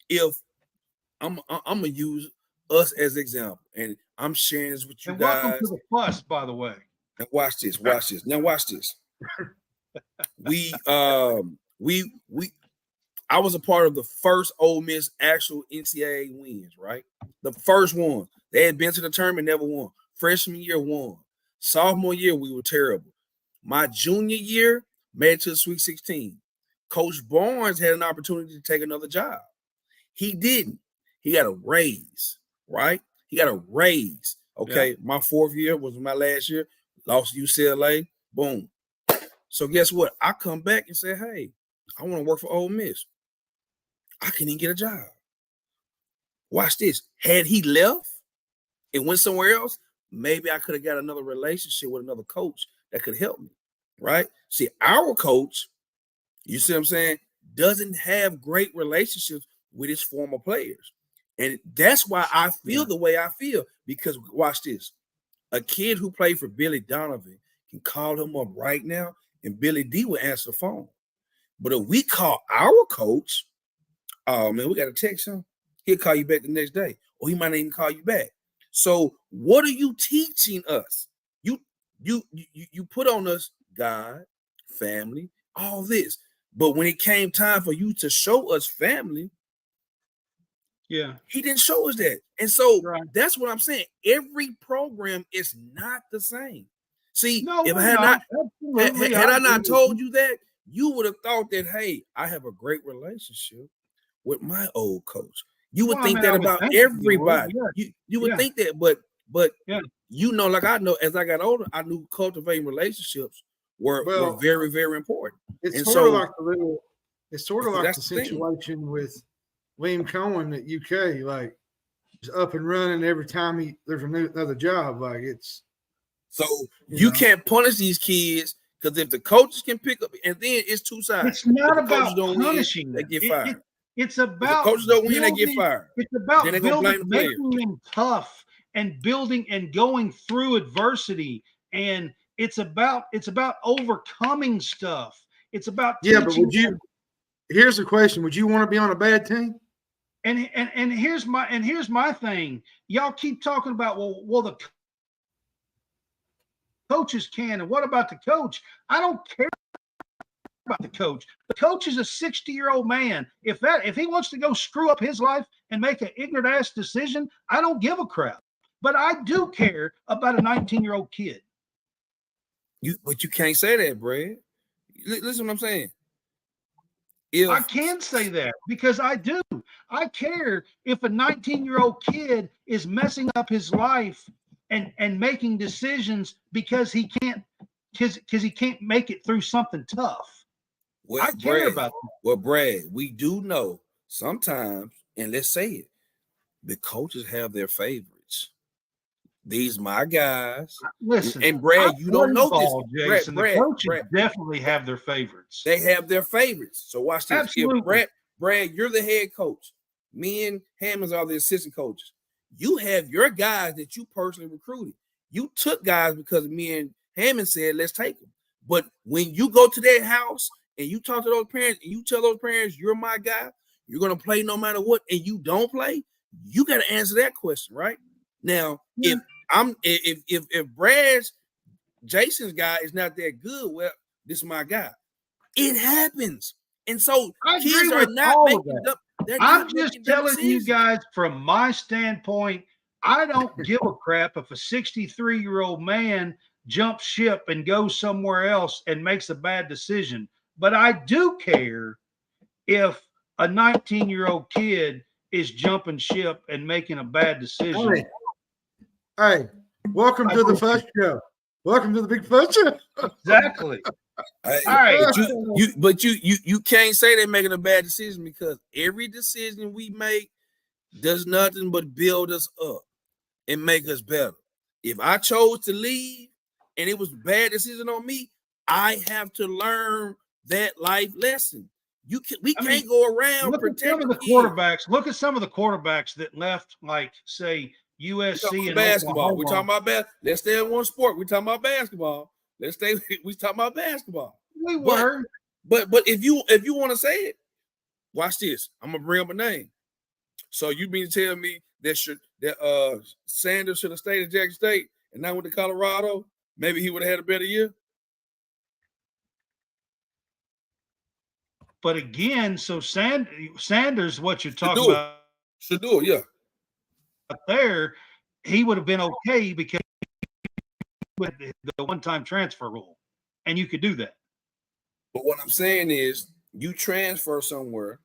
If I'm gonna use us as an example, and I'm sharing this with you and guys. Welcome to the fuss, by the way. Now watch this. Now watch this. I was a part of the first Ole Miss actual NCAA wins, right? The first one. They had been to the tournament, never won. Freshman year, won. Sophomore year, we were terrible. My junior year, made it to the Sweet 16. Coach Barnes had an opportunity to take another job. He didn't. He got a raise, right? He got a raise. Okay, yeah. My fourth year was my last year. Lost UCLA. Boom. So guess what? I come back and say, hey, I want to work for Ole Miss. I couldn't even get a job. Watch this. Had he left and went somewhere else, maybe I could have got another relationship with another coach that could help me, right? See, our coach, you see what I'm saying, doesn't have great relationships with his former players. And that's why I feel the way I feel. Because watch this. A kid who played for Billy Donovan can call him up right now and Billy D will answer the phone. But if we call our coach, oh man, we got to text him. He'll call you back the next day, or he might not even call you back. So, what are you teaching us? You put on us God, family, all this, but when it came time for you to show us family, he didn't show us that, and so that's what I'm saying. Every program is not the same. See, if I had not told you that, you would have thought that, hey, I have a great relationship with my old coach. You would Well, I think mean, that I would about think you would, everybody. yeah. You would Yeah. think that, but Yeah. you know, like I know, as I got older, I knew cultivating relationships were very, very important. It's And sort so of like it's sort of like that's the the thing. situation with Liam Cohen at UK. Like he's up and running every time there's another job. Like it's so you can't punish these kids because if the coaches can pick up, and then it's two sides. It's not if the coaches about don't punishing win, they them. get fired. It's If the about coaches don't win, they get building. fired. It's Then about they're gonna blame building, the players. making them tough and building and going through adversity. And it's about overcoming stuff. It's about but teaching would you? them. Here's the question: would you want to be on a bad team? And here's my thing. Y'all keep talking about well the coaches can, and what about the coach? I don't care about the coach. The coach is a 60-year-old man. If he wants to go screw up his life and make an ignorant ass decision, I don't give a crap. But I do care about a 19-year-old kid. But you can't say that, Brad. Listen what I'm saying. I can say that because I do. I care if a 19-year-old kid is messing up his life and making decisions because he can't make it through something tough. Well, I care about that. Well, Brad, we do know sometimes, and let's say it, the coaches have their favorites. These my guys. Listen, and Brad, you don't know this. Jason. The coaches definitely have their favorites. They have their favorites. So watch this. Absolutely. If Brad, you're the head coach. Me and Hammonds are the assistant coaches. You have your guys that you personally recruited. You took guys because me and Hammond said, let's take them. But when you go to their house and you talk to those parents and you tell those parents, you're my guy, you're going to play no matter what, and you don't play, you got to answer that question, right? Now, if Brad's Jason's guy is not that good, well, this is my guy. It happens. And so kids are not making up. I'm just telling you guys from my standpoint, I don't give a crap if a 63-year-old man jumps ship and goes somewhere else and makes a bad decision. But I do care if a 19-year-old kid is jumping ship and making a bad decision. Hey, welcome to the first show. Welcome to the big first show. Exactly. All right, but you can't say they're making a bad decision because every decision we make does nothing but build us up and make us better. If I chose to leave and it was a bad decision on me, I have to learn that life lesson. We can't go around protecting the quarterbacks. Look at some of the quarterbacks that left, like say USC and basketball. We're talking about basketball. Let's stay in one sport. We're talking about basketball. We talking about basketball. We were. But if you want to say it, watch this. I'm gonna bring up a name. So you mean to tell me that Sanders should have stayed at Jackson State and not went to Colorado? Maybe he would have had a better year. But again, so Sanders, what you're talking about, should do it, yeah. There, he would have been okay because with the one-time transfer rule, and you could do that. But what I'm saying is, you transfer somewhere,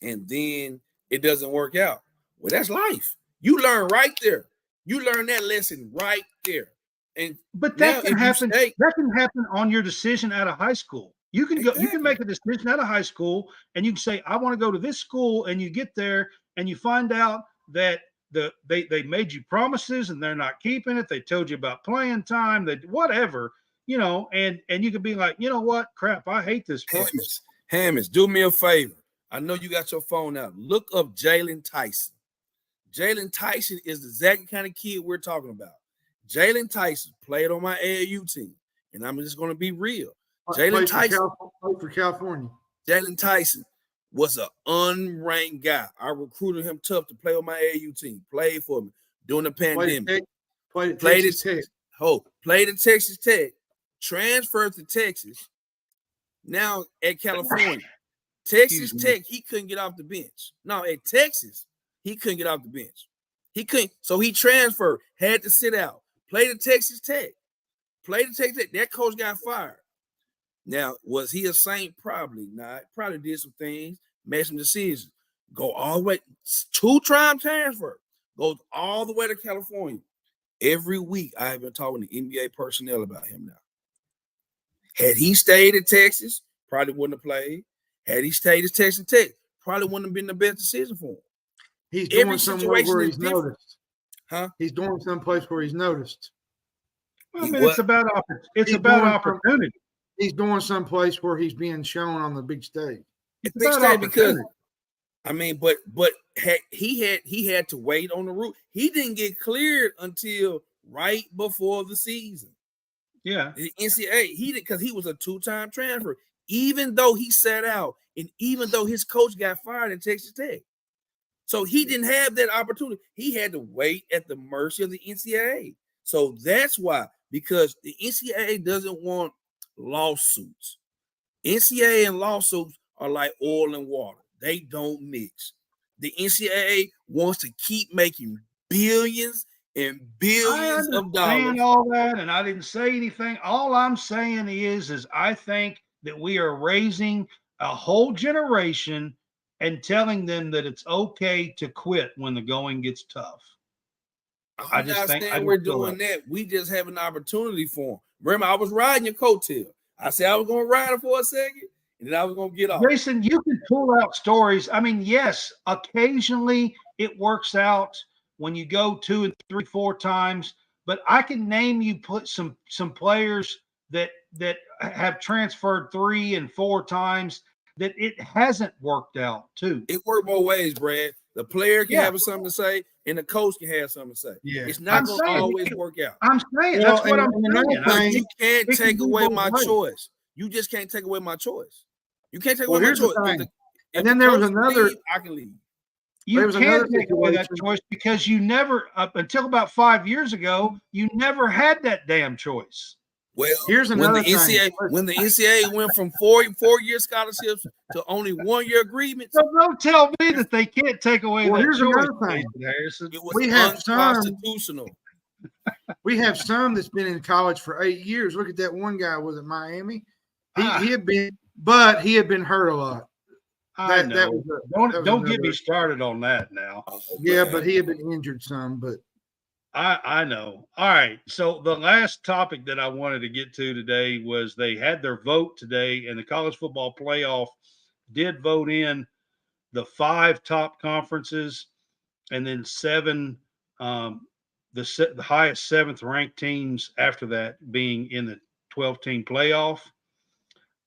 and then it doesn't work out. Well, that's life. You learn right there. You learn that lesson right there. But that can happen. That can happen on your decision out of high school. You can go. You can make a decision out of high school, and you can say, "I want to go to this school," and you get there, and you find out that they made you promises and they're not keeping it. They told you about playing time, that whatever, and you could be like, you know what, crap, I hate this place. Hammonds, do me a favor. I know you got your phone out. Look up Jalen Tyson. Jalen Tyson is the exact kind of kid we're talking about. Jalen Tyson played on my AAU team, and I'm just going to be real. Jalen Tyson played for California. Jalen Tyson was an unranked guy. I recruited him tough to play on my AAU team. Played for me during the pandemic. Played at Texas Tech. Transferred to Texas. Now at California. Texas Tech, he couldn't get off the bench. No, at Texas, he couldn't get off the bench. He couldn't. So he transferred, had to sit out. Played at Texas Tech. That coach got fired. Now, was he a saint? Probably not. Probably did some things, made some decisions. go all the way, 2-time transfer, goes all the way to California. Every week, I have been talking to NBA personnel about him now. Had he stayed in Texas, probably wouldn't have played. Had he stayed at Texas Tech, probably wouldn't have been the best decision for him. He's doing somewhere where he's different. Noticed. Huh? He's doing someplace where he's noticed. Well, I mean, it's about opportunity. He's doing someplace where he's being shown on the big stage. It's big stage because, I mean, but he had to wait on the route. He didn't get cleared until right before the season. Yeah, the NCAA, because he was a 2-time transfer, even though he sat out, and even though his coach got fired at Texas Tech. So he didn't have that opportunity. He had to wait at the mercy of the NCAA. So that's why, because the NCAA doesn't want lawsuits. NCAA and lawsuits are like oil and water. They don't mix. The NCAA wants to keep making billions and billions of dollars. All that, and I didn't say anything. All I'm saying is I think that we are raising a whole generation and telling them that it's okay to quit when the going gets tough. I'm not saying we're doing that. We just have an opportunity for them. Remember, I was riding your coattail. I said I was going to ride it for a second, and then I was going to get off. Jason, you can pull out stories. I mean, yes, occasionally it works out when you go 2 and 3, 4 times, but I can name you some players that have transferred 3 and 4 times that it hasn't worked out too. It worked both ways, Brad. The player can have something to say, and the coach can have something to say. Yeah, it's not going to always work out. I'm saying that's what I'm saying. You can't take away my choice. You just can't take away my choice. You can't take away my choice. And then there was another. I can leave. You can't take away that choice because you never, up until about 5 years ago, you never had that damn choice. Well, here's another thing. When the NCAA went from 4-year scholarships to only 1-year agreements. So don't tell me that they can't take away that here's choice. Another thing. It was unconstitutional. We have some that's been in college for 8 years. Look at that one guy was at Miami. He had been hurt a lot. Don't get me started on that now. Yeah, but he had been injured some, but I know. All right. So the last topic that I wanted to get to today was they had their vote today, and the college football playoff did vote in the 5 top conferences and then 7, the highest 7th ranked teams after that being in the 12-team playoff.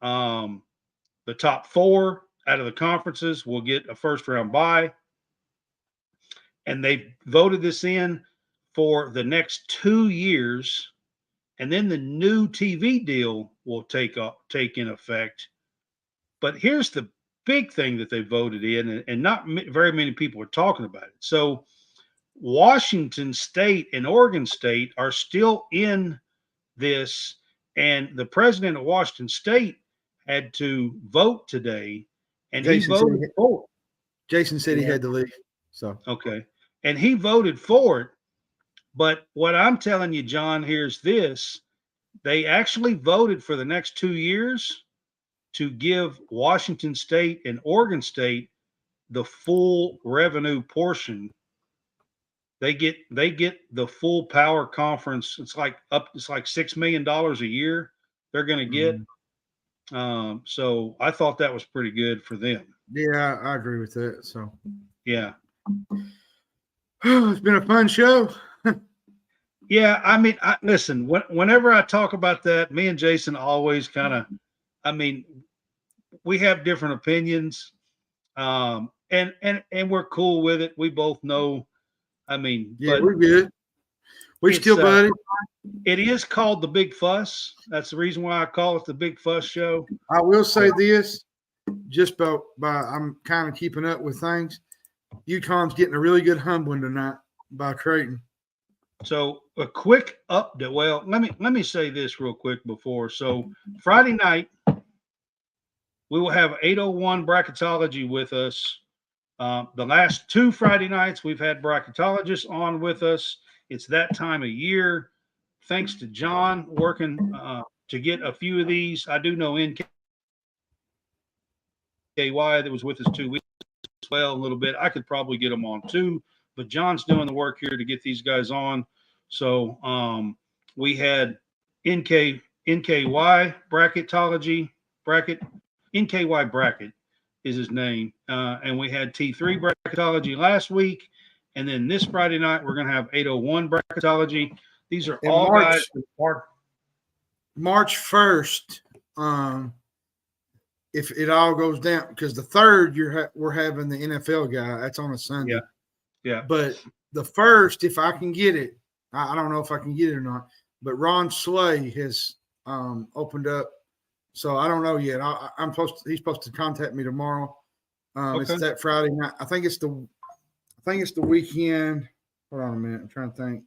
The top 4 out of the conferences will get a first-round bye. And they voted this in for the next 2 years, and then the new TV deal will take in effect. But here's the big thing that they voted in, and not very many people are talking about it. So Washington State and Oregon State are still in this, and the president of Washington State had to vote today, and he voted for it. Jason said he had to leave. So okay, and he voted for it. But what I'm telling you, John, here's this. They actually voted for the next 2 years to give Washington State and Oregon State the full revenue portion. They get the full power conference. It's like $6 million a year they're going to get. So I thought that was pretty good for them. Yeah, I agree with that. So yeah. It's been a fun show. Yeah, I mean, listen, whenever I talk about that, me and Jason always kind of, I mean, we have different opinions, and we're cool with it. We both know, I mean, yeah, we're good. We're still buddies. It is called The Big Fuss. That's the reason why I call it The Big Fuss Show. I will say this, just by I'm kind of keeping up with things. UConn's getting a really good humbling tonight by Creighton. So a quick update. Well, let me say this real quick before. So Friday night, we will have 801 Bracketology with us. The last 2 Friday nights, we've had bracketologists on with us. It's that time of year. Thanks to John working to get a few of these. I do know NKY that was with us 2 weeks well a little bit. I could probably get them on too, but John's doing the work here to get these guys on. So we had NKY bracketology bracket. NKY bracket is his name. And we had T3 bracketology last week. And then this Friday night, we're going to have 801 bracketology. These are all guys. March 1st, if it all goes down, because the 3rd we're having the NFL guy. That's on a Sunday. Yeah. But the 1st, if I can get it, I don't know if I can get it or not, but Ron Slay has opened up. So I don't know yet. He's supposed to contact me tomorrow. Okay. It's that Friday night. I think it's the weekend. Hold on a minute. I'm trying to think.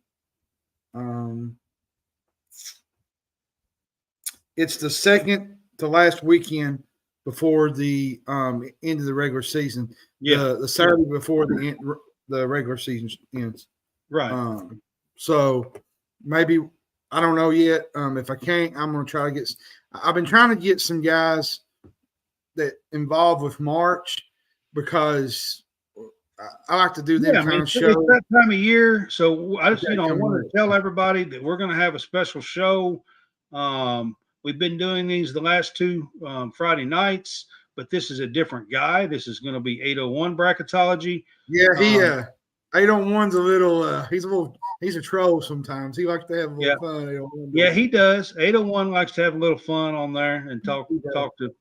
It's the second to last weekend before the end of the regular season. Yeah. The Saturday before the regular season ends. Right. So maybe I don't know yet. If I can't, I'm going to try to get. I've been trying to get some guys that involved with March because I like to do them kind of show. It's that time of year, so I just I want to tell everybody that we're going to have a special show. We've been doing these the last 2 Friday nights, but this is a different guy. This is going to be 801 bracketology. Yeah, 801's a little. He's a troll sometimes. He likes to have a little fun. Yeah, he does. 801 likes to have a little fun on there and talk to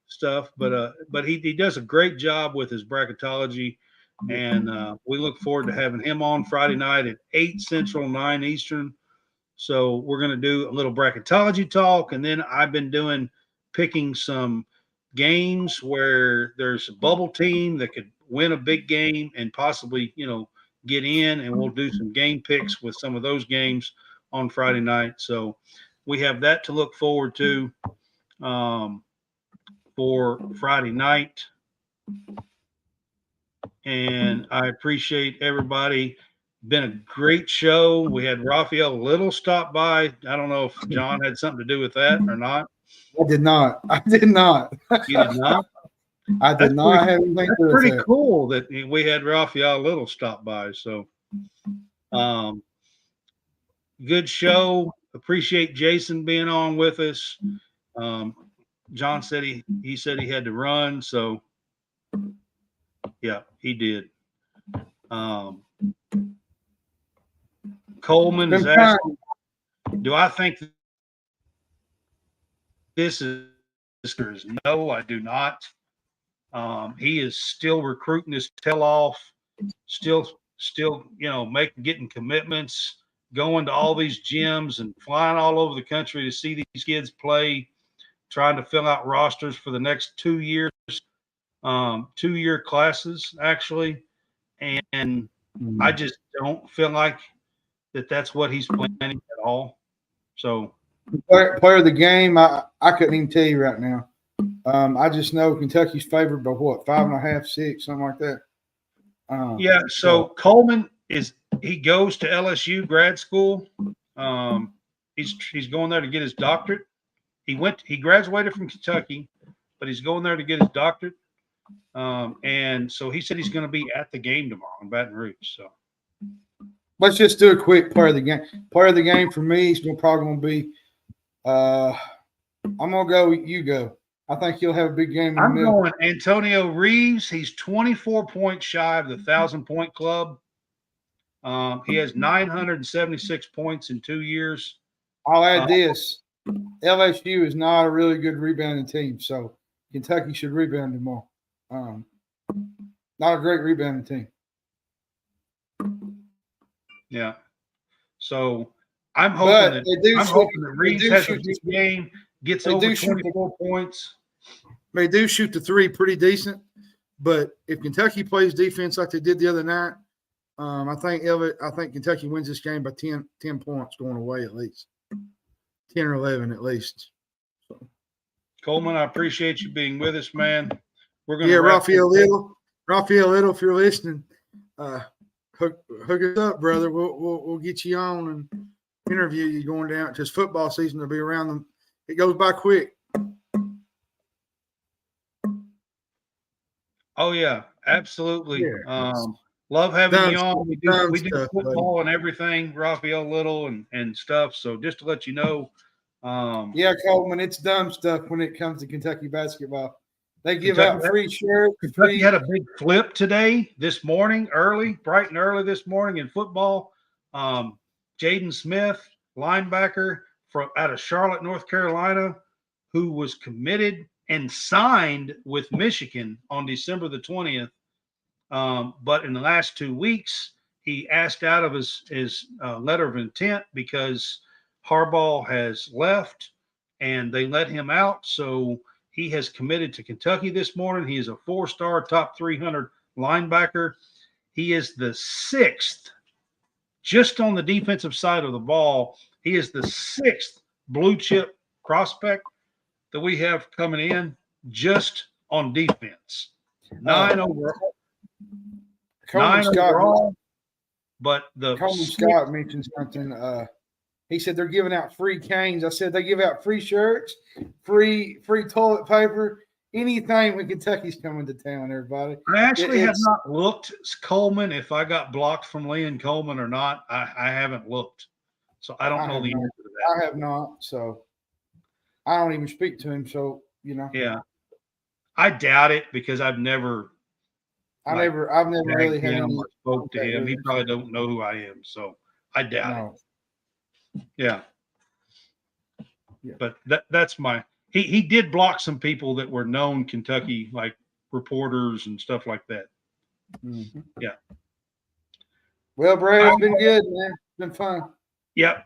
stuff, but he does a great job with his bracketology, and we look forward to having him on Friday night at 8 Central, 9 Eastern. So we're going to do a little bracketology talk, and then I've been picking some games where there's a bubble team that could win a big game and possibly, get in, and we'll do some game picks with some of those games on Friday night. So we have that to look forward to for Friday night. And I appreciate everybody. Been a great show. We had Raphael Little stop by. I don't know if John had something to do with that or not. I did not. You did not? I did not have anything to do with pretty that. cool that we had Raphael Little stop by. So good show. Appreciate Jason being on with us. John said he said he had to run, so yeah, he did. Coleman is asking, do I think this is no, I do not. He is still recruiting his tail off, still, getting commitments, going to all these gyms and flying all over the country to see these kids play, trying to fill out rosters for the next 2 years, 2-year classes, actually. And I just don't feel like that's what he's planning at all. So player of the game, I couldn't even tell you right now. I just know Kentucky's favored by what, 5.5, 6, something like that. So Coleman he goes to LSU grad school. He's going there to get his doctorate. He graduated from Kentucky, but he's going there to get his doctorate. And so he said he's going to be at the game tomorrow in Baton Rouge. So let's just do a quick player of the game. Player of the game for me is probably going to be. I'm going to go. You go. I think he'll have a big game. I'm going Antonio Reeves. He's 24 points shy of the 1,000-point club. He has 976 points in 2 years. I'll add this. LSU is not a really good rebounding team, so Kentucky should rebound tomorrow. Not a great rebounding team. Yeah. So I'm hoping that Reeves has a big game, gets over 24 points. They do shoot the three pretty decent, but if Kentucky plays defense like they did the other night, I think Kentucky wins this game by 10 points going away at least. 10 or 11 at least. So. Coleman, I appreciate you being with us, man. We're going to Raphael Little, if you're listening, hook us up, brother. We'll get you on and interview you going down because football season will be around them. It goes by quick. Oh yeah, Absolutely. Yeah. Love having Dumb you on. We dumb do stuff, football and everything, Raphael Little and stuff. So just to let you know, Yeah, Coleman, it's dumb stuff when it comes to Kentucky basketball. They give Kentucky out free shirts, Kentucky free. had a big flip today, this morning, bright and early this morning in football. Jaden Smith, linebacker out of Charlotte, North Carolina, who was committed and signed with Michigan on December the 20th. But in the last 2 weeks, he asked out of his letter of intent because Harbaugh has left and they let him out. So he has committed to Kentucky this morning. He is a 4-star, top 300 linebacker. He is the 6th, just on the defensive side of the ball. He is the 6th blue chip prospect that we have coming in just on defense. 9 overall. Coleman Scott, overall, but Coleman Scott mentioned something. He said they're giving out free canes. I said they give out free shirts, free toilet paper, anything when Kentucky's coming to town. Everybody. I actually have not looked, Coleman, if I got blocked from Leon Coleman or not. I haven't looked, so I don't know the answer to that. I have not, so I don't even speak to him. So Yeah, I doubt it because I've never really had any spoke to him. He probably don't know who I am, so I doubt it. Yeah. But that's he did block some people that were known Kentucky, like reporters and stuff like that. Mm-hmm. Yeah. Well, Brad, it's been good, man. It's been fun. Yep.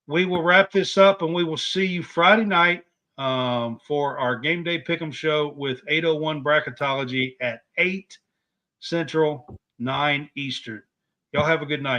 We will wrap this up and we will see you Friday night for our game day pick'em show with 801 bracketology at 8 Central, 9 Eastern. Y'all have a good night.